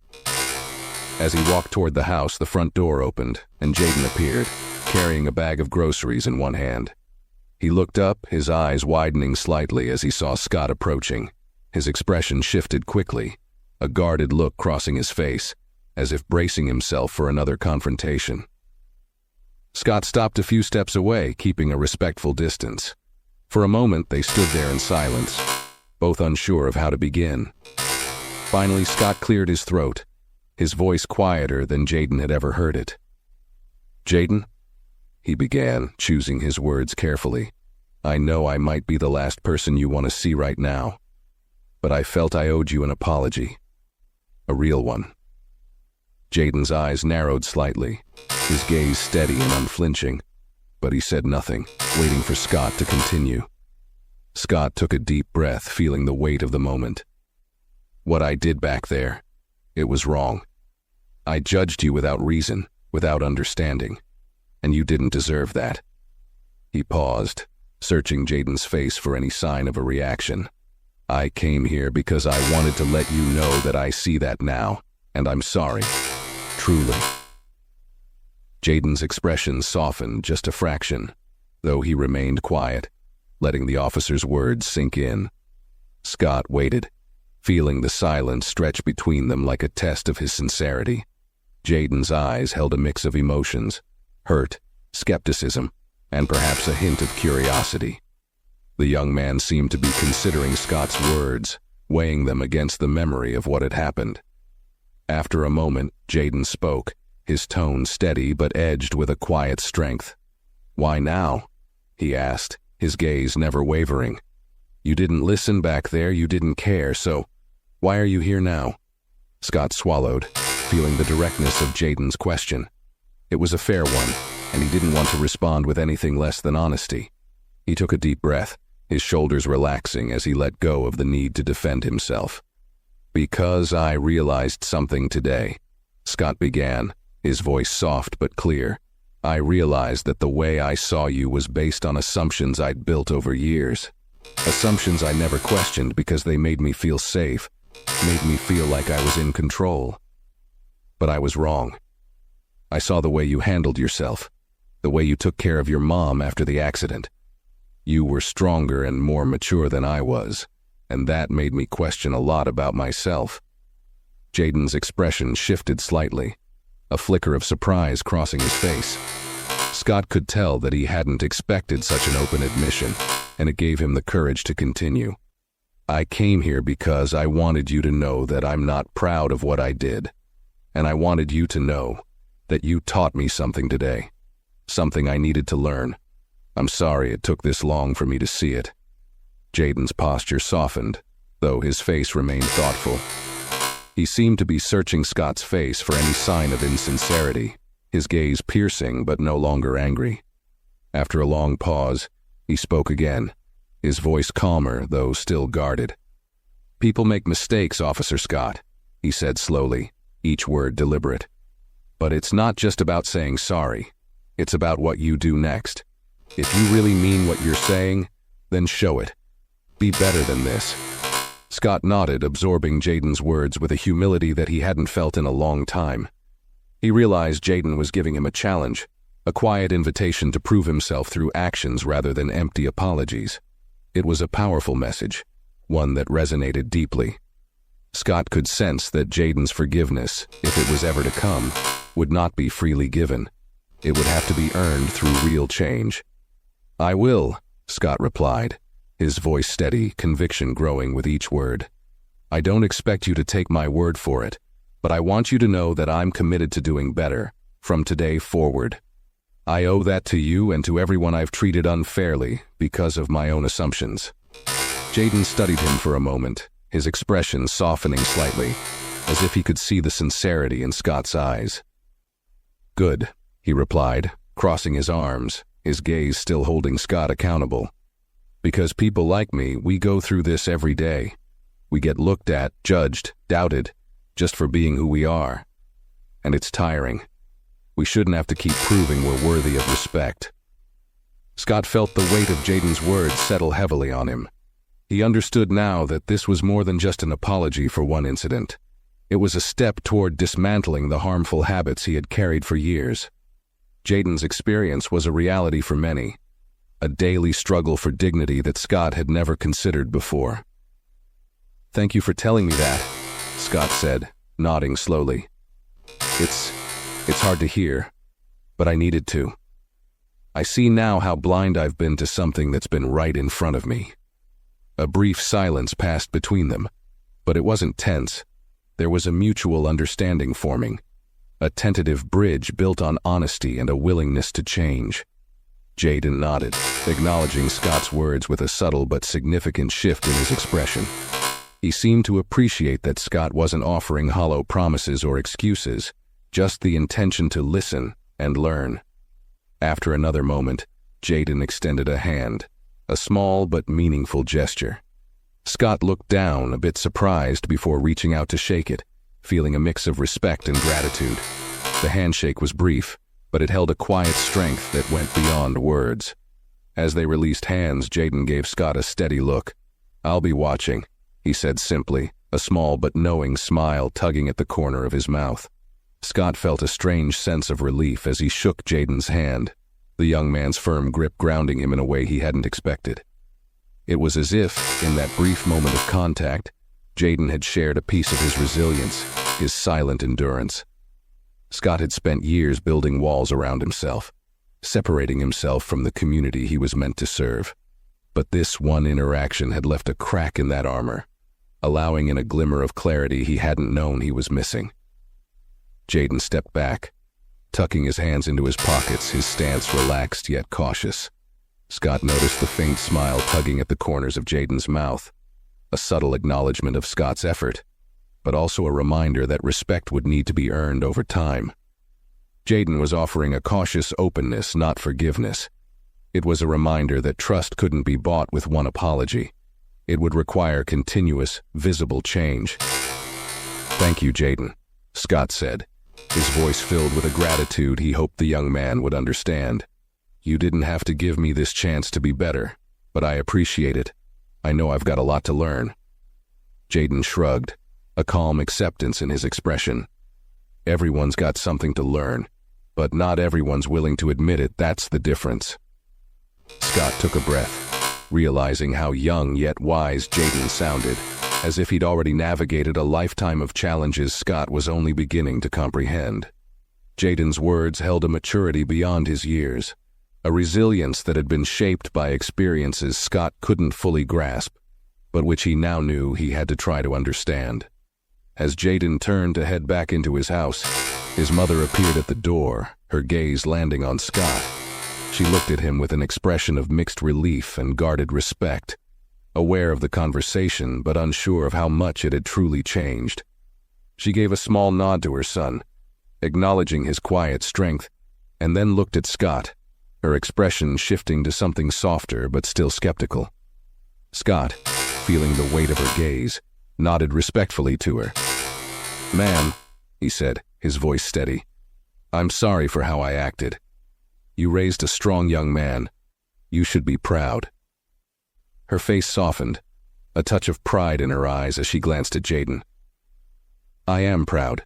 As he walked toward the house, the front door opened, and Jayden appeared, carrying a bag of groceries in one hand. He looked up, his eyes widening slightly as he saw Scott approaching. His expression shifted quickly, a guarded look crossing his face, as if bracing himself for another confrontation. Scott stopped a few steps away, keeping a respectful distance. For a moment, they stood there in silence, both unsure of how to begin. Finally, Scott cleared his throat, his voice quieter than Jayden had ever heard it. "Jayden," he began, choosing his words carefully, "I know I might be the last person you want to see right now, but I felt I owed you an apology. A real one." Jayden's eyes narrowed slightly, his gaze steady and unflinching, but he said nothing, waiting for Scott to continue. Scott took a deep breath, feeling the weight of the moment. "What I did back there, it was wrong. I judged you without reason, without understanding, and you didn't deserve that." He paused, searching Jayden's face for any sign of a reaction. "I came here because I wanted to let you know that I see that now, and I'm sorry. Truly." Jayden's expression softened just a fraction, though he remained quiet, letting the officer's words sink in. Scott waited, feeling the silence stretch between them like a test of his sincerity. Jayden's eyes held a mix of emotions, hurt, skepticism, and perhaps a hint of curiosity. The young man seemed to be considering Scott's words, weighing them against the memory of what had happened. After a moment, Jayden spoke, his tone steady but edged with a quiet strength. "Why now?" he asked, his gaze never wavering. "You didn't listen back there, you didn't care, so why are you here now?" Scott swallowed, feeling the directness of Jayden's question. It was a fair one, and he didn't want to respond with anything less than honesty. He took a deep breath, his shoulders relaxing as he let go of the need to defend himself. "Because I realized something today," Scott began, his voice soft but clear. "I realized that the way I saw you was based on assumptions I'd built over years. Assumptions I never questioned because they made me feel safe, made me feel like I was in control. But I was wrong. I saw the way you handled yourself, the way you took care of your mom after the accident. You were stronger and more mature than I was, and that made me question a lot about myself." Jayden's expression shifted slightly, a flicker of surprise crossing his face. Scott could tell that he hadn't expected such an open admission, and it gave him the courage to continue. "I came here because I wanted you to know that I'm not proud of what I did, and I wanted you to know that you taught me something today, something I needed to learn. I'm sorry it took this long for me to see it." Jayden's posture softened, though his face remained thoughtful. He seemed to be searching Scott's face for any sign of insincerity, his gaze piercing but no longer angry. After a long pause, he spoke again, his voice calmer though still guarded. "People make mistakes, Officer Scott," he said slowly, each word deliberate. "But it's not just about saying sorry. It's about what you do next. If you really mean what you're saying, Then show it. Be better than this." Scott nodded, absorbing Jaden's words with a humility that he hadn't felt in a long time. He realized Jaden was giving him a challenge, a quiet invitation to prove himself through actions rather than empty apologies. It was a powerful message, one that resonated deeply. Scott could sense that Jaden's forgiveness, if it was ever to come, would not be freely given. It would have to be earned through real change. "I will," Scott replied, his voice steady, conviction growing with each word. "I don't expect you to take my word for it, but I want you to know that I'm committed to doing better, from today forward. I owe that to you and to everyone I've treated unfairly because of my own assumptions." Jaden studied him for a moment, his expression softening slightly, as if he could see the sincerity in Scott's eyes. "Good," he replied, crossing his arms, his gaze still holding Scott accountable. "Because people like me, we go through this every day. We get looked at, judged, doubted, just for being who we are. And it's tiring. We shouldn't have to keep proving we're worthy of respect." Scott felt the weight of Jaden's words settle heavily on him. He understood now that this was more than just an apology for one incident. It was a step toward dismantling the harmful habits he had carried for years. Jaden's experience was a reality for many, a daily struggle for dignity that Scott had never considered before. "Thank you for telling me that," Scott said, nodding slowly. It's hard to hear, but I needed to. I see now how blind I've been to something that's been right in front of me." A brief silence passed between them, but it wasn't tense. There was a mutual understanding forming, a tentative bridge built on honesty and a willingness to change. Jaden nodded, acknowledging Scott's words with a subtle but significant shift in his expression. He seemed to appreciate that Scott wasn't offering hollow promises or excuses, just the intention to listen and learn. After another moment, Jaden extended a hand, a small but meaningful gesture. Scott looked down, a bit surprised, before reaching out to shake it, feeling a mix of respect and gratitude. The handshake was brief, but it held a quiet strength that went beyond words. As they released hands, Jaden gave Scott a steady look. "I'll be watching," he said simply, a small but knowing smile tugging at the corner of his mouth. Scott felt a strange sense of relief as he shook Jaden's hand, the young man's firm grip grounding him in a way he hadn't expected. It was as if, in that brief moment of contact, Jaden had shared a piece of his resilience, his silent endurance. Scott had spent years building walls around himself, separating himself from the community he was meant to serve. But this one interaction had left a crack in that armor, allowing in a glimmer of clarity he hadn't known he was missing. Jaden stepped back, tucking his hands into his pockets, his stance relaxed yet cautious. Scott noticed the faint smile tugging at the corners of Jaden's mouth, a subtle acknowledgement of Scott's effort, but also a reminder that respect would need to be earned over time. Jaden was offering a cautious openness, not forgiveness. It was a reminder that trust couldn't be bought with one apology. It would require continuous, visible change. "Thank you, Jaden," Scott said, his voice filled with a gratitude he hoped the young man would understand. "You didn't have to give me this chance to be better, but I appreciate it. I know I've got a lot to learn." Jaden shrugged, a calm acceptance in his expression. Everyone's got something to learn, but not everyone's willing to admit it. That's the difference. Scott took a breath, realizing how young yet wise Jaden sounded, as if he'd already navigated a lifetime of challenges Scott was only beginning to comprehend. Jaden's words held a maturity beyond his years, a resilience that had been shaped by experiences Scott couldn't fully grasp, but which he now knew he had to try to understand. As Jaden turned to head back into his house, his mother appeared at the door, her gaze landing on Scott. She looked at him with an expression of mixed relief and guarded respect, aware of the conversation but unsure of how much it had truly changed. She gave a small nod to her son, acknowledging his quiet strength, and then looked at Scott, her expression shifting to something softer but still skeptical. Scott, feeling the weight of her gaze, nodded respectfully to her. "Ma'am," he said, his voice steady, "I'm sorry for how I acted. You raised a strong young man. You should be proud." Her face softened, a touch of pride in her eyes as she glanced at Jayden. "I am proud,"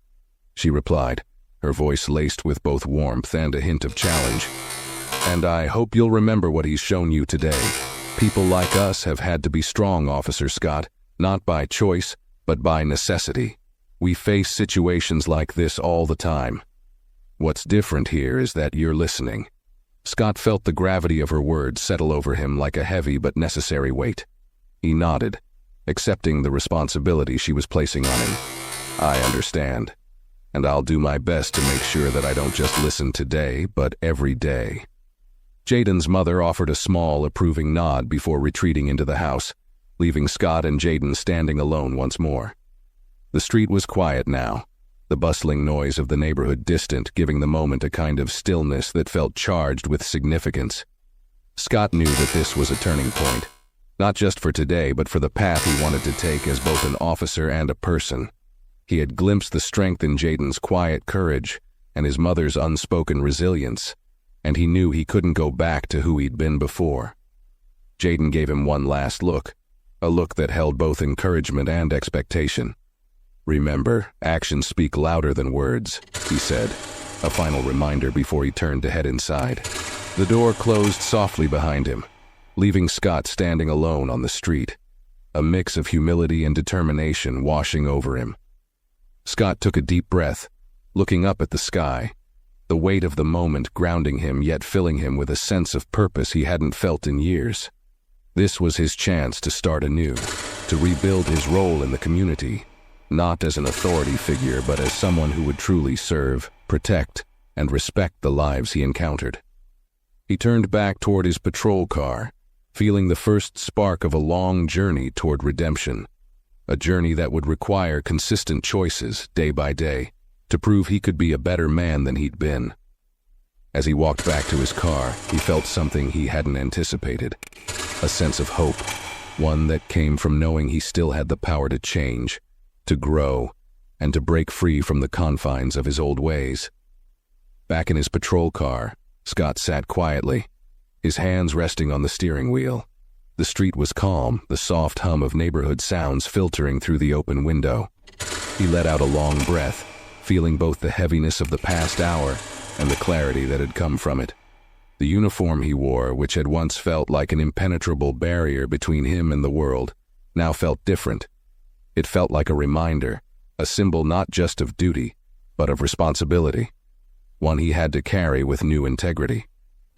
she replied, her voice laced with both warmth and a hint of challenge. "And I hope you'll remember what he's shown you today. People like us have had to be strong, Officer Scott, not by choice, but by necessity. We face situations like this all the time. What's different here is that you're listening." Scott felt the gravity of her words settle over him like a heavy but necessary weight. He nodded, accepting the responsibility she was placing on him. "I understand, and I'll do my best to make sure that I don't just listen today, but every day." Jayden's mother offered a small, approving nod before retreating into the house, leaving Scott and Jayden standing alone once more. The street was quiet now, the bustling noise of the neighborhood distant, giving the moment a kind of stillness that felt charged with significance. Scott knew that this was a turning point, not just for today, but for the path he wanted to take as both an officer and a person. He had glimpsed the strength in Jayden's quiet courage and his mother's unspoken resilience, and he knew he couldn't go back to who he'd been before. Jayden gave him one last look, a look that held both encouragement and expectation. "Remember, actions speak louder than words," he said, a final reminder before he turned to head inside. The door closed softly behind him, leaving Scott standing alone on the street, a mix of humility and determination washing over him. Scott took a deep breath, looking up at the sky, the weight of the moment grounding him yet filling him with a sense of purpose he hadn't felt in years. This was his chance to start anew, to rebuild his role in the community, not as an authority figure, but as someone who would truly serve, protect, and respect the lives he encountered. He turned back toward his patrol car, feeling the first spark of a long journey toward redemption, a journey that would require consistent choices, day by day, to prove he could be a better man than he'd been. As he walked back to his car, he felt something he hadn't anticipated, a sense of hope, one that came from knowing he still had the power to change, to grow, and to break free from the confines of his old ways. Back in his patrol car, Scott sat quietly, his hands resting on the steering wheel. The street was calm, the soft hum of neighborhood sounds filtering through the open window. He let out a long breath, feeling both the heaviness of the past hour and the clarity that had come from it. The uniform he wore, which had once felt like an impenetrable barrier between him and the world, now felt different. It felt like a reminder, a symbol not just of duty, but of responsibility, one he had to carry with new integrity.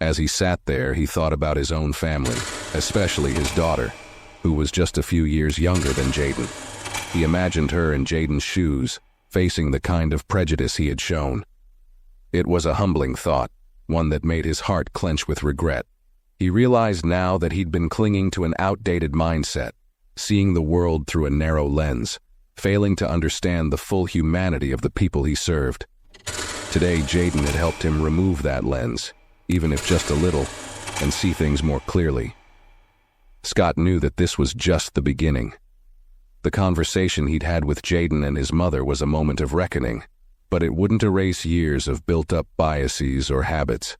As he sat there, he thought about his own family, especially his daughter, who was just a few years younger than Jayden. He imagined her in Jayden's shoes, facing the kind of prejudice he had shown. It was a humbling thought, one that made his heart clench with regret. He realized now that he'd been clinging to an outdated mindset, seeing the world through a narrow lens, failing to understand the full humanity of the people he served. Today, Jayden had helped him remove that lens, even if just a little, and see things more clearly. Scott knew that this was just the beginning. The conversation he'd had with Jayden and his mother was a moment of reckoning, but it wouldn't erase years of built-up biases or habits.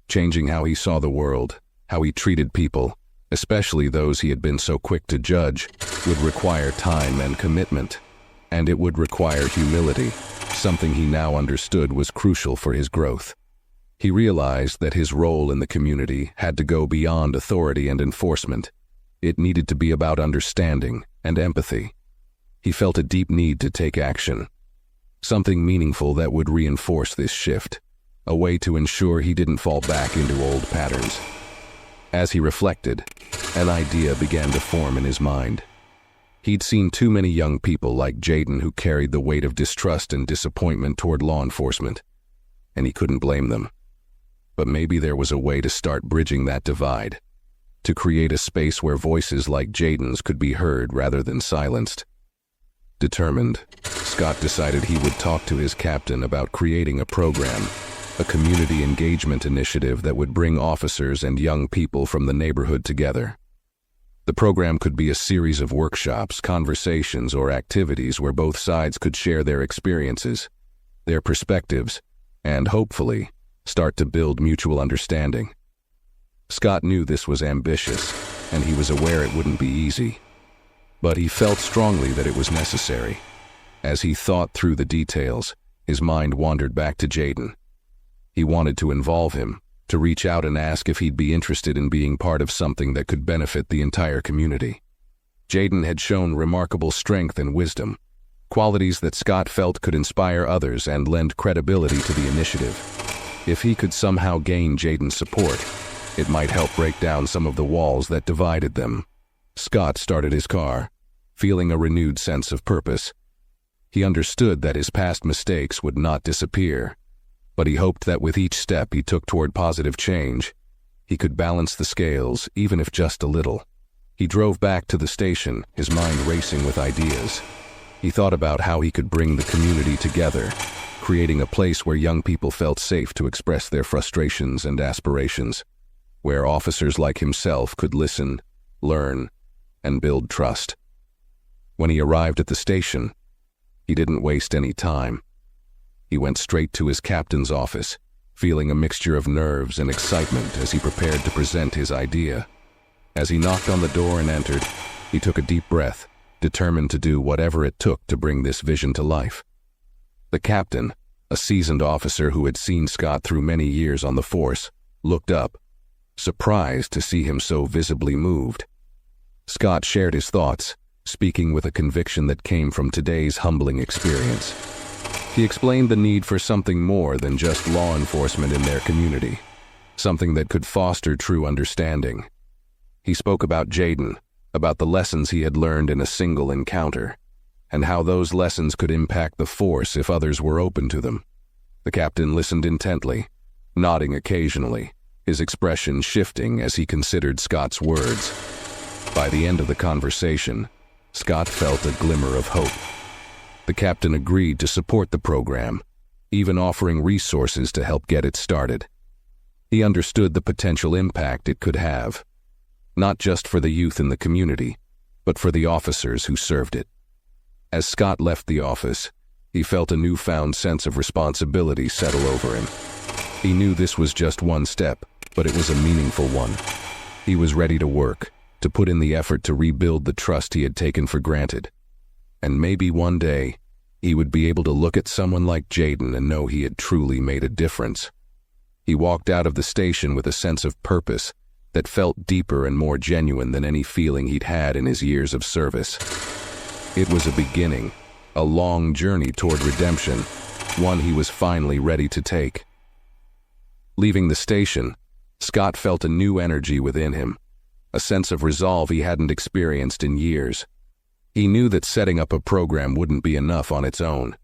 Changing how he saw the world, how he treated people, especially those he had been so quick to judge, would require time and commitment, and it would require humility, something he now understood was crucial for his growth. He realized that his role in the community had to go beyond authority and enforcement. It needed to be about understanding and empathy. He felt a deep need to take action, something meaningful that would reinforce this shift, a way to ensure he didn't fall back into old patterns. As he reflected, an idea began to form in his mind. He'd seen too many young people like Jayden who carried the weight of distrust and disappointment toward law enforcement, and he couldn't blame them. But maybe there was a way to start bridging that divide, to create a space where voices like Jayden's could be heard rather than silenced. Determined, Scott decided he would talk to his captain about creating a program, a community engagement initiative that would bring officers and young people from the neighborhood together. The program could be a series of workshops, conversations, or activities where both sides could share their experiences, their perspectives, and, hopefully, start to build mutual understanding. Scott knew this was ambitious, and he was aware it wouldn't be easy. But he felt strongly that it was necessary. As he thought through the details, his mind wandered back to Jayden. He wanted to involve him, to reach out and ask if he'd be interested in being part of something that could benefit the entire community. Jayden had shown remarkable strength and wisdom, qualities that Scott felt could inspire others and lend credibility to the initiative. If he could somehow gain Jayden's support, it might help break down some of the walls that divided them. Scott started his car, feeling a renewed sense of purpose. He understood that his past mistakes would not disappear, but he hoped that with each step he took toward positive change, he could balance the scales, even if just a little. He drove back to the station, his mind racing with ideas. He thought about how he could bring the community together, creating a place where young people felt safe to express their frustrations and aspirations, where officers like himself could listen, learn, and build trust. When he arrived at the station, he didn't waste any time. He went straight to his captain's office, feeling a mixture of nerves and excitement as he prepared to present his idea. As he knocked on the door and entered, he took a deep breath, determined to do whatever it took to bring this vision to life. The captain, a seasoned officer who had seen Scott through many years on the force, looked up, surprised to see him so visibly moved. Scott shared his thoughts, speaking with a conviction that came from today's humbling experience. He explained the need for something more than just law enforcement in their community, something that could foster true understanding. He spoke about Jayden, about the lessons he had learned in a single encounter, and how those lessons could impact the force if others were open to them. The captain listened intently, nodding occasionally, his expression shifting as he considered Scott's words. By the end of the conversation, Scott felt a glimmer of hope. The captain agreed to support the program, even offering resources to help get it started. He understood the potential impact it could have, not just for the youth in the community, but for the officers who served it. As Scott left the office, he felt a newfound sense of responsibility settle over him. He knew this was just one step, but it was a meaningful one. He was ready to work, to put in the effort to rebuild the trust he had taken for granted. And maybe one day, he would be able to look at someone like Jayden and know he had truly made a difference. He walked out of the station with a sense of purpose that felt deeper and more genuine than any feeling he'd had in his years of service. It was a beginning, a long journey toward redemption, one he was finally ready to take. Leaving the station, Scott felt a new energy within him, a sense of resolve he hadn't experienced in years. He knew that setting up a program wouldn't be enough on its own.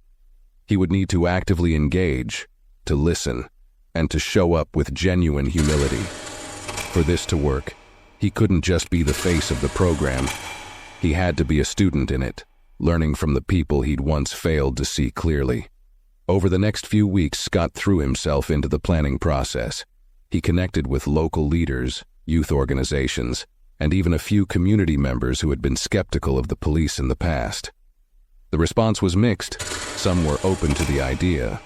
He would need to actively engage, to listen, and to show up with genuine humility. For this to work, he couldn't just be the face of the program. He had to be a student in it, learning from the people he'd once failed to see clearly. Over the next few weeks, Scott threw himself into the planning process. He connected with local leaders, youth organizations, and even a few community members who had been skeptical of the police in the past. The response was mixed. Some were open to the idea,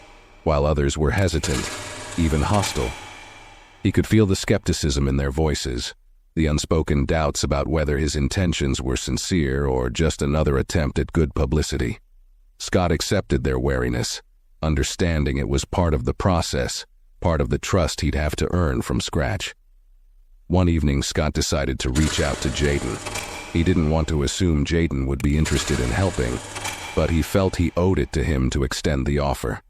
while others were hesitant, even hostile. He could feel the skepticism in their voices, the unspoken doubts about whether his intentions were sincere or just another attempt at good publicity. Scott accepted their wariness, understanding it was part of the process, part of the trust he'd have to earn from scratch. One evening, Scott decided to reach out to Jayden. He didn't want to assume Jayden would be interested in helping, but he felt he owed it to him to extend the offer.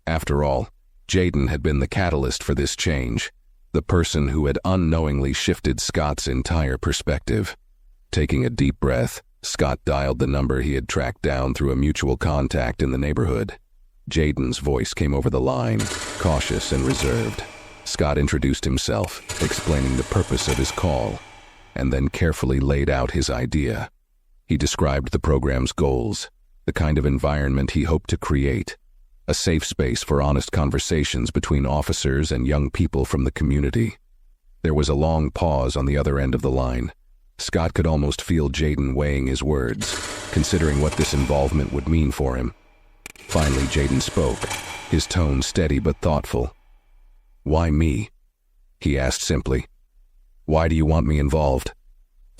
After all, Jayden had been the catalyst for this change, the person who had unknowingly shifted Scott's entire perspective. Taking a deep breath, Scott dialed the number he had tracked down through a mutual contact in the neighborhood. Jayden's voice came over the line, cautious and reserved. Scott introduced himself, explaining the purpose of his call, and then carefully laid out his idea. He described the program's goals, the kind of environment he hoped to create, a safe space for honest conversations between officers and young people from the community. There was a long pause on the other end of the line. Scott could almost feel Jayden weighing his words, considering what this involvement would mean for him. Finally, Jayden spoke, his tone steady but thoughtful. "Why me?" he asked simply. "Why do you want me involved?"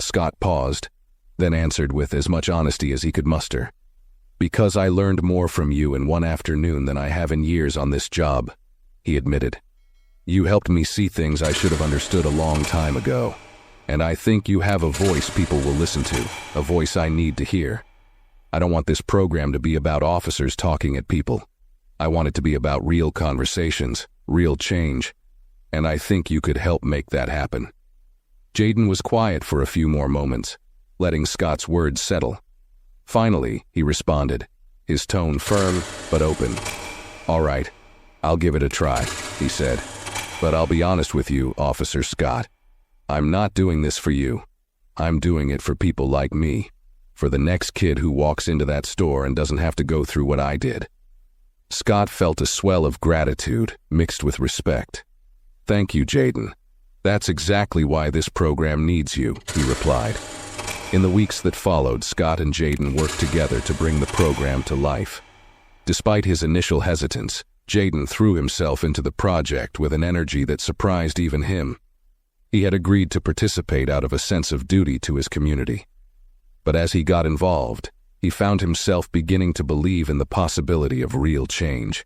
Scott paused, then answered with as much honesty as he could muster. "Because I learned more from you in one afternoon than I have in years on this job," he admitted. "You helped me see things I should have understood a long time ago. And I think you have a voice people will listen to, a voice I need to hear. I don't want this program to be about officers talking at people. I want it to be about real conversations, real change. And I think you could help make that happen." Jayden was quiet for a few more moments, letting Scott's words settle. Finally, he responded, his tone firm but open. "All right, I'll give it a try," he said. "But I'll be honest with you, Officer Scott. I'm not doing this for you. I'm doing it for people like me, for the next kid who walks into that store and doesn't have to go through what I did." Scott felt a swell of gratitude mixed with respect. "Thank you, Jayden. That's exactly why this program needs you," he replied. In the weeks that followed, Scott and Jayden worked together to bring the program to life. Despite his initial hesitance, Jayden threw himself into the project with an energy that surprised even him. He had agreed to participate out of a sense of duty to his community. But as he got involved, he found himself beginning to believe in the possibility of real change.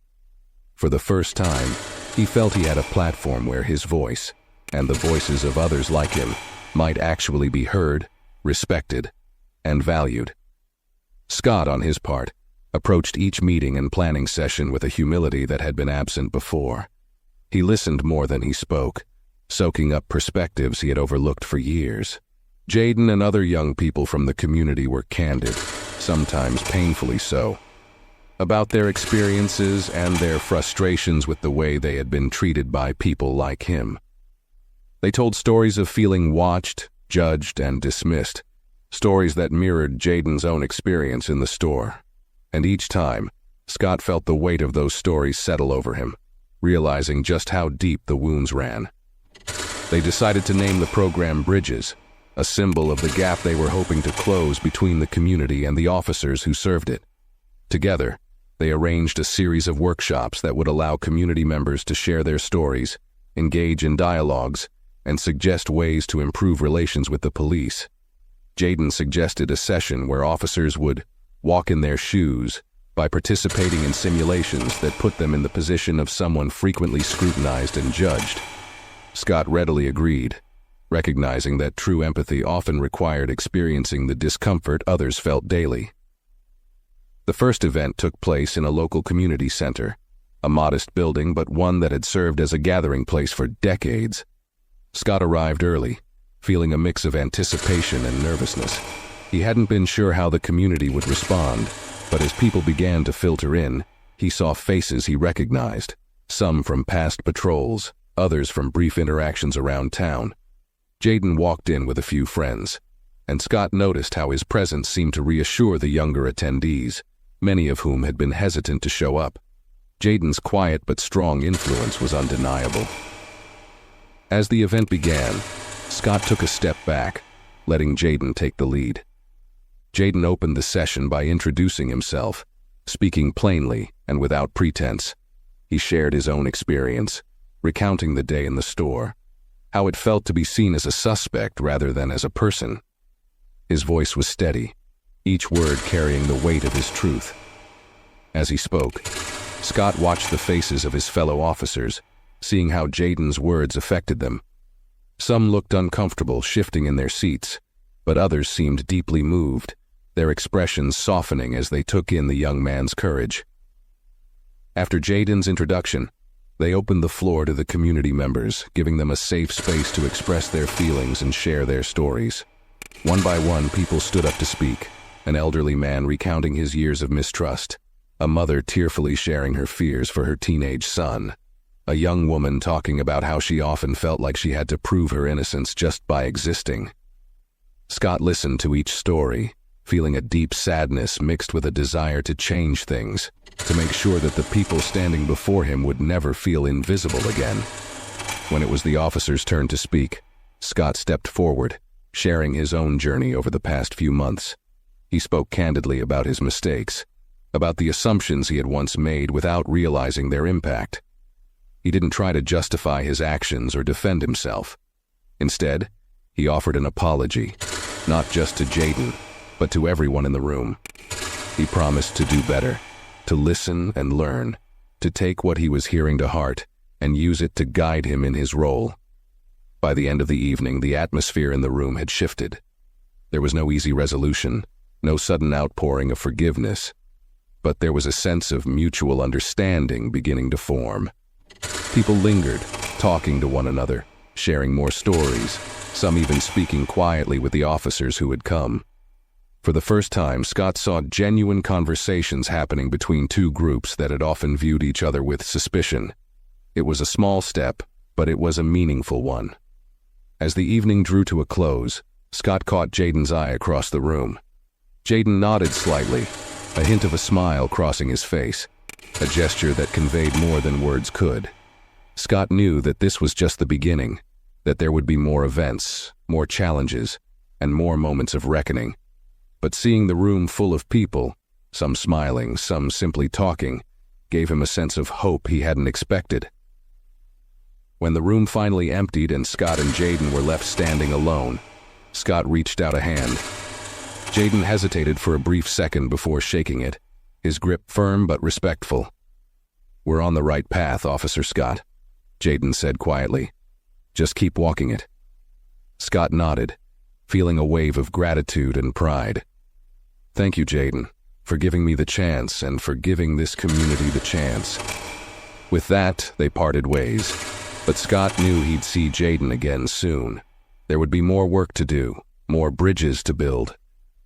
For the first time, he felt he had a platform where his voice, and the voices of others like him, might actually be heard, respected, and valued. Scott, on his part, approached each meeting and planning session with a humility that had been absent before. He listened more than he spoke, soaking up perspectives he had overlooked for years. Jayden and other young people from the community were candid, sometimes painfully so, about their experiences and their frustrations with the way they had been treated by people like him. They told stories of feeling watched, judged, and dismissed, stories that mirrored Jayden's own experience in the store. And each time, Scott felt the weight of those stories settle over him, realizing just how deep the wounds ran. They decided to name the program Bridges, a symbol of the gap they were hoping to close between the community and the officers who served it. Together, they arranged a series of workshops that would allow community members to share their stories, engage in dialogues, and suggest ways to improve relations with the police. Jayden suggested a session where officers would walk in their shoes by participating in simulations that put them in the position of someone frequently scrutinized and judged. Scott readily agreed, recognizing that true empathy often required experiencing the discomfort others felt daily. The first event took place in a local community center, a modest building but one that had served as a gathering place for decades. Scott arrived early, feeling a mix of anticipation and nervousness. He hadn't been sure how the community would respond, but as people began to filter in, he saw faces he recognized, some from past patrols, others from brief interactions around town. Jayden walked in with a few friends, and Scott noticed how his presence seemed to reassure the younger attendees, many of whom had been hesitant to show up. Jayden's quiet but strong influence was undeniable. As the event began, Scott took a step back, letting Jayden take the lead. Jayden opened the session by introducing himself, speaking plainly and without pretense. He shared his own experience, recounting the day in the store, how it felt to be seen as a suspect rather than as a person. His voice was steady, each word carrying the weight of his truth. As he spoke, Scott watched the faces of his fellow officers, seeing how Jayden's words affected them. Some looked uncomfortable, shifting in their seats, but others seemed deeply moved, their expressions softening as they took in the young man's courage. After Jayden's introduction, they opened the floor to the community members, giving them a safe space to express their feelings and share their stories. One by one, people stood up to speak, an elderly man recounting his years of mistrust, a mother tearfully sharing her fears for her teenage son, a young woman talking about how she often felt like she had to prove her innocence just by existing. Scott listened to each story, feeling a deep sadness mixed with a desire to change things, to make sure that the people standing before him would never feel invisible again. When it was the officer's turn to speak, Scott stepped forward, sharing his own journey over the past few months. He spoke candidly about his mistakes, about the assumptions he had once made without realizing their impact. He didn't try to justify his actions or defend himself. Instead, he offered an apology, not just to Jaden, but to everyone in the room. He promised to do better, to listen and learn, to take what he was hearing to heart and use it to guide him in his role. By the end of the evening, the atmosphere in the room had shifted. There was no easy resolution, no sudden outpouring of forgiveness, but there was a sense of mutual understanding beginning to form. People lingered, talking to one another, sharing more stories, some even speaking quietly with the officers who had come. For the first time, Scott saw genuine conversations happening between two groups that had often viewed each other with suspicion. It was a small step, but it was a meaningful one. As the evening drew to a close, Scott caught Jaden's eye across the room. Jaden nodded slightly, a hint of a smile crossing his face, a gesture that conveyed more than words could. Scott knew that this was just the beginning, that there would be more events, more challenges, and more moments of reckoning. But seeing the room full of people, some smiling, some simply talking, gave him a sense of hope he hadn't expected. When the room finally emptied and Scott and Jaden were left standing alone, Scott reached out a hand. Jaden hesitated for a brief second before shaking it, his grip firm but respectful. "We're on the right path, Officer Scott," Jaden said quietly. "Just keep walking it." Scott nodded, feeling a wave of gratitude and pride. "Thank you, Jaden, for giving me the chance and for giving this community the chance." With that, they parted ways, but Scott knew he'd see Jaden again soon. There would be more work to do, more bridges to build,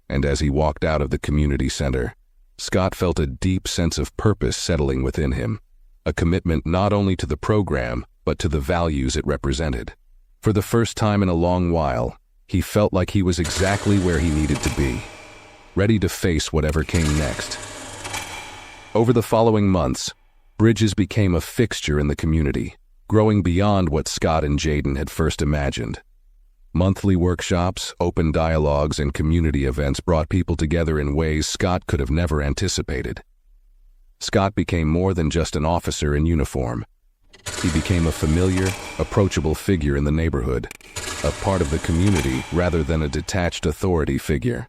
and as he walked out of the community center, Scott felt a deep sense of purpose settling within him, a commitment not only to the program, but to the values it represented. For the first time in a long while, he felt like he was exactly where he needed to be, ready to face whatever came next. Over the following months, Bridges became a fixture in the community, growing beyond what Scott and Jaden had first imagined. Monthly workshops, open dialogues, and community events brought people together in ways Scott could have never anticipated. Scott became more than just an officer in uniform. He became a familiar, approachable figure in the neighborhood, a part of the community rather than a detached authority figure.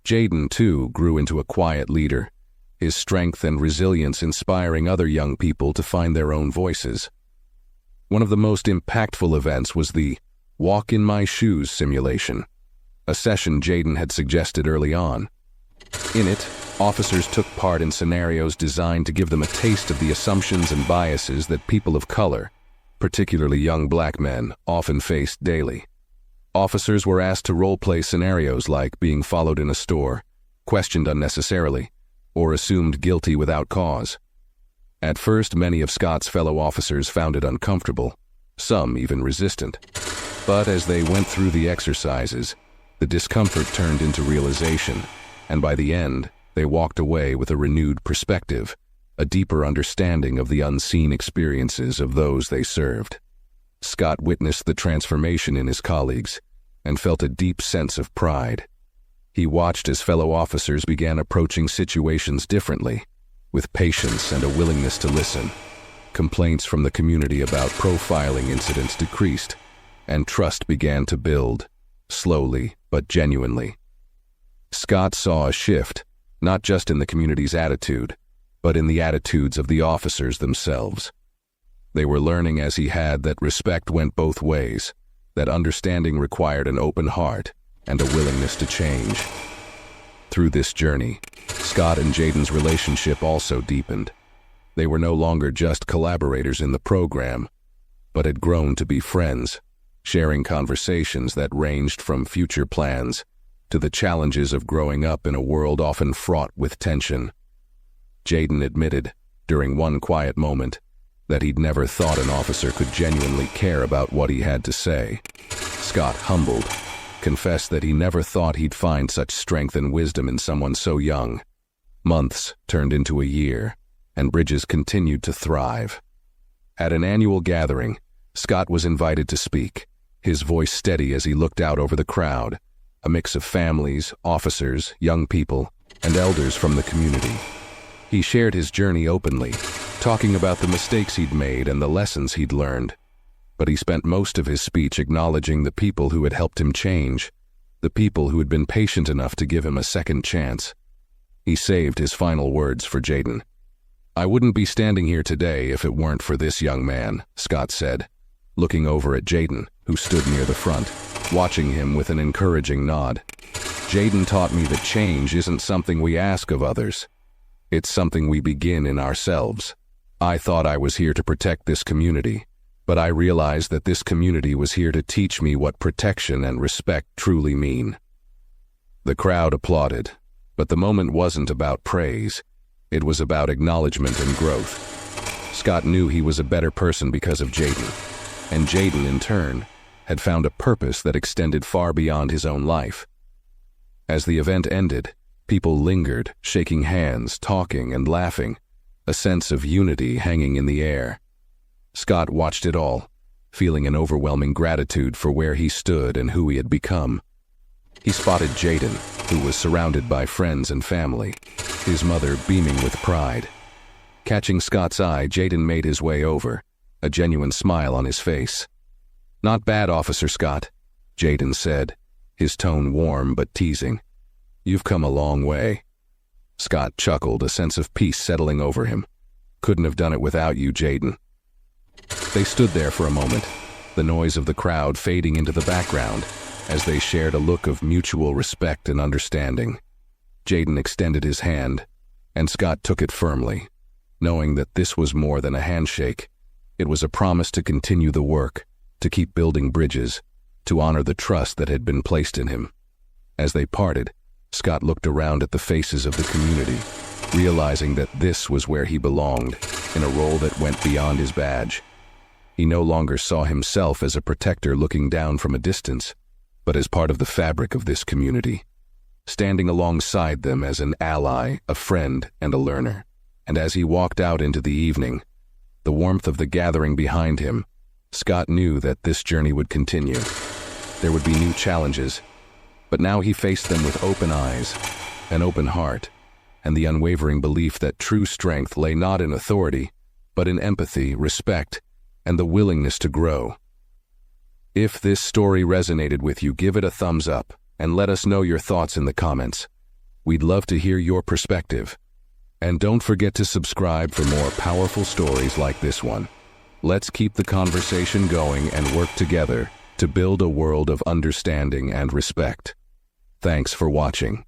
Jaden, too, grew into a quiet leader, his strength and resilience inspiring other young people to find their own voices. One of the most impactful events was the Walk in My Shoes simulation, a session Jaden had suggested early on. In it, officers took part in scenarios designed to give them a taste of the assumptions and biases that people of color, particularly young black men, often faced daily. Officers were asked to role-play scenarios like being followed in a store, questioned unnecessarily, or assumed guilty without cause. At first, many of Scott's fellow officers found it uncomfortable, some even resistant. But as they went through the exercises, the discomfort turned into realization, and by the end, they walked away with a renewed perspective, a deeper understanding of the unseen experiences of those they served. Scott witnessed the transformation in his colleagues and felt a deep sense of pride. He watched as fellow officers began approaching situations differently, with patience and a willingness to listen. Complaints from the community about profiling incidents decreased, and trust began to build, slowly but genuinely. Scott saw a shift, not just in the community's attitude, but in the attitudes of the officers themselves. They were learning as he had that respect went both ways, that understanding required an open heart and a willingness to change. Through this journey, Scott and Jaden's relationship also deepened. They were no longer just collaborators in the program, but had grown to be friends, sharing conversations that ranged from future plans to the challenges of growing up in a world often fraught with tension. Jaden admitted, during one quiet moment, that he'd never thought an officer could genuinely care about what he had to say. Scott, humbled, confessed that he never thought he'd find such strength and wisdom in someone so young. Months turned into a year, and Bridges continued to thrive. At an annual gathering, Scott was invited to speak, his voice steady as he looked out over the crowd, a mix of families, officers, young people, and elders from the community. He shared his journey openly, talking about the mistakes he'd made and the lessons he'd learned. But he spent most of his speech acknowledging the people who had helped him change, the people who had been patient enough to give him a second chance. He saved his final words for Jaden. "I wouldn't be standing here today if it weren't for this young man," Scott said, looking over at Jaden, who stood near the front, watching him with an encouraging nod. "Jaden taught me that change isn't something we ask of others. It's something we begin in ourselves. I thought I was here to protect this community, but I realized that this community was here to teach me what protection and respect truly mean." The crowd applauded, but the moment wasn't about praise. It was about acknowledgement and growth. Scott knew he was a better person because of Jaden, and Jaden, in turn, had found a purpose that extended far beyond his own life. As the event ended, people lingered, shaking hands, talking, and laughing, a sense of unity hanging in the air. Scott watched it all, feeling an overwhelming gratitude for where he stood and who he had become. He spotted Jaden, who was surrounded by friends and family, his mother beaming with pride. Catching Scott's eye, Jaden made his way over, a genuine smile on his face. "Not bad, Officer Scott," Jaden said, his tone warm but teasing. "You've come a long way." Scott chuckled, a sense of peace settling over him. "Couldn't have done it without you, Jaden." They stood there for a moment, the noise of the crowd fading into the background, as they shared a look of mutual respect and understanding. Jaden extended his hand, and Scott took it firmly, knowing that this was more than a handshake. It was a promise to continue the work, to keep building bridges, to honor the trust that had been placed in him. As they parted, Scott looked around at the faces of the community, realizing that this was where he belonged, in a role that went beyond his badge. He no longer saw himself as a protector looking down from a distance, but as part of the fabric of this community, standing alongside them as an ally, a friend, and a learner. And as he walked out into the evening, the warmth of the gathering behind him, Scott knew that this journey would continue. There would be new challenges, but now he faced them with open eyes, an open heart, and the unwavering belief that true strength lay not in authority, but in empathy, respect, and the willingness to grow. If this story resonated with you, give it a thumbs up and let us know your thoughts in the comments. We'd love to hear your perspective. And don't forget to subscribe for more powerful stories like this one. Let's keep the conversation going and work together to build a world of understanding and respect. Thanks for watching.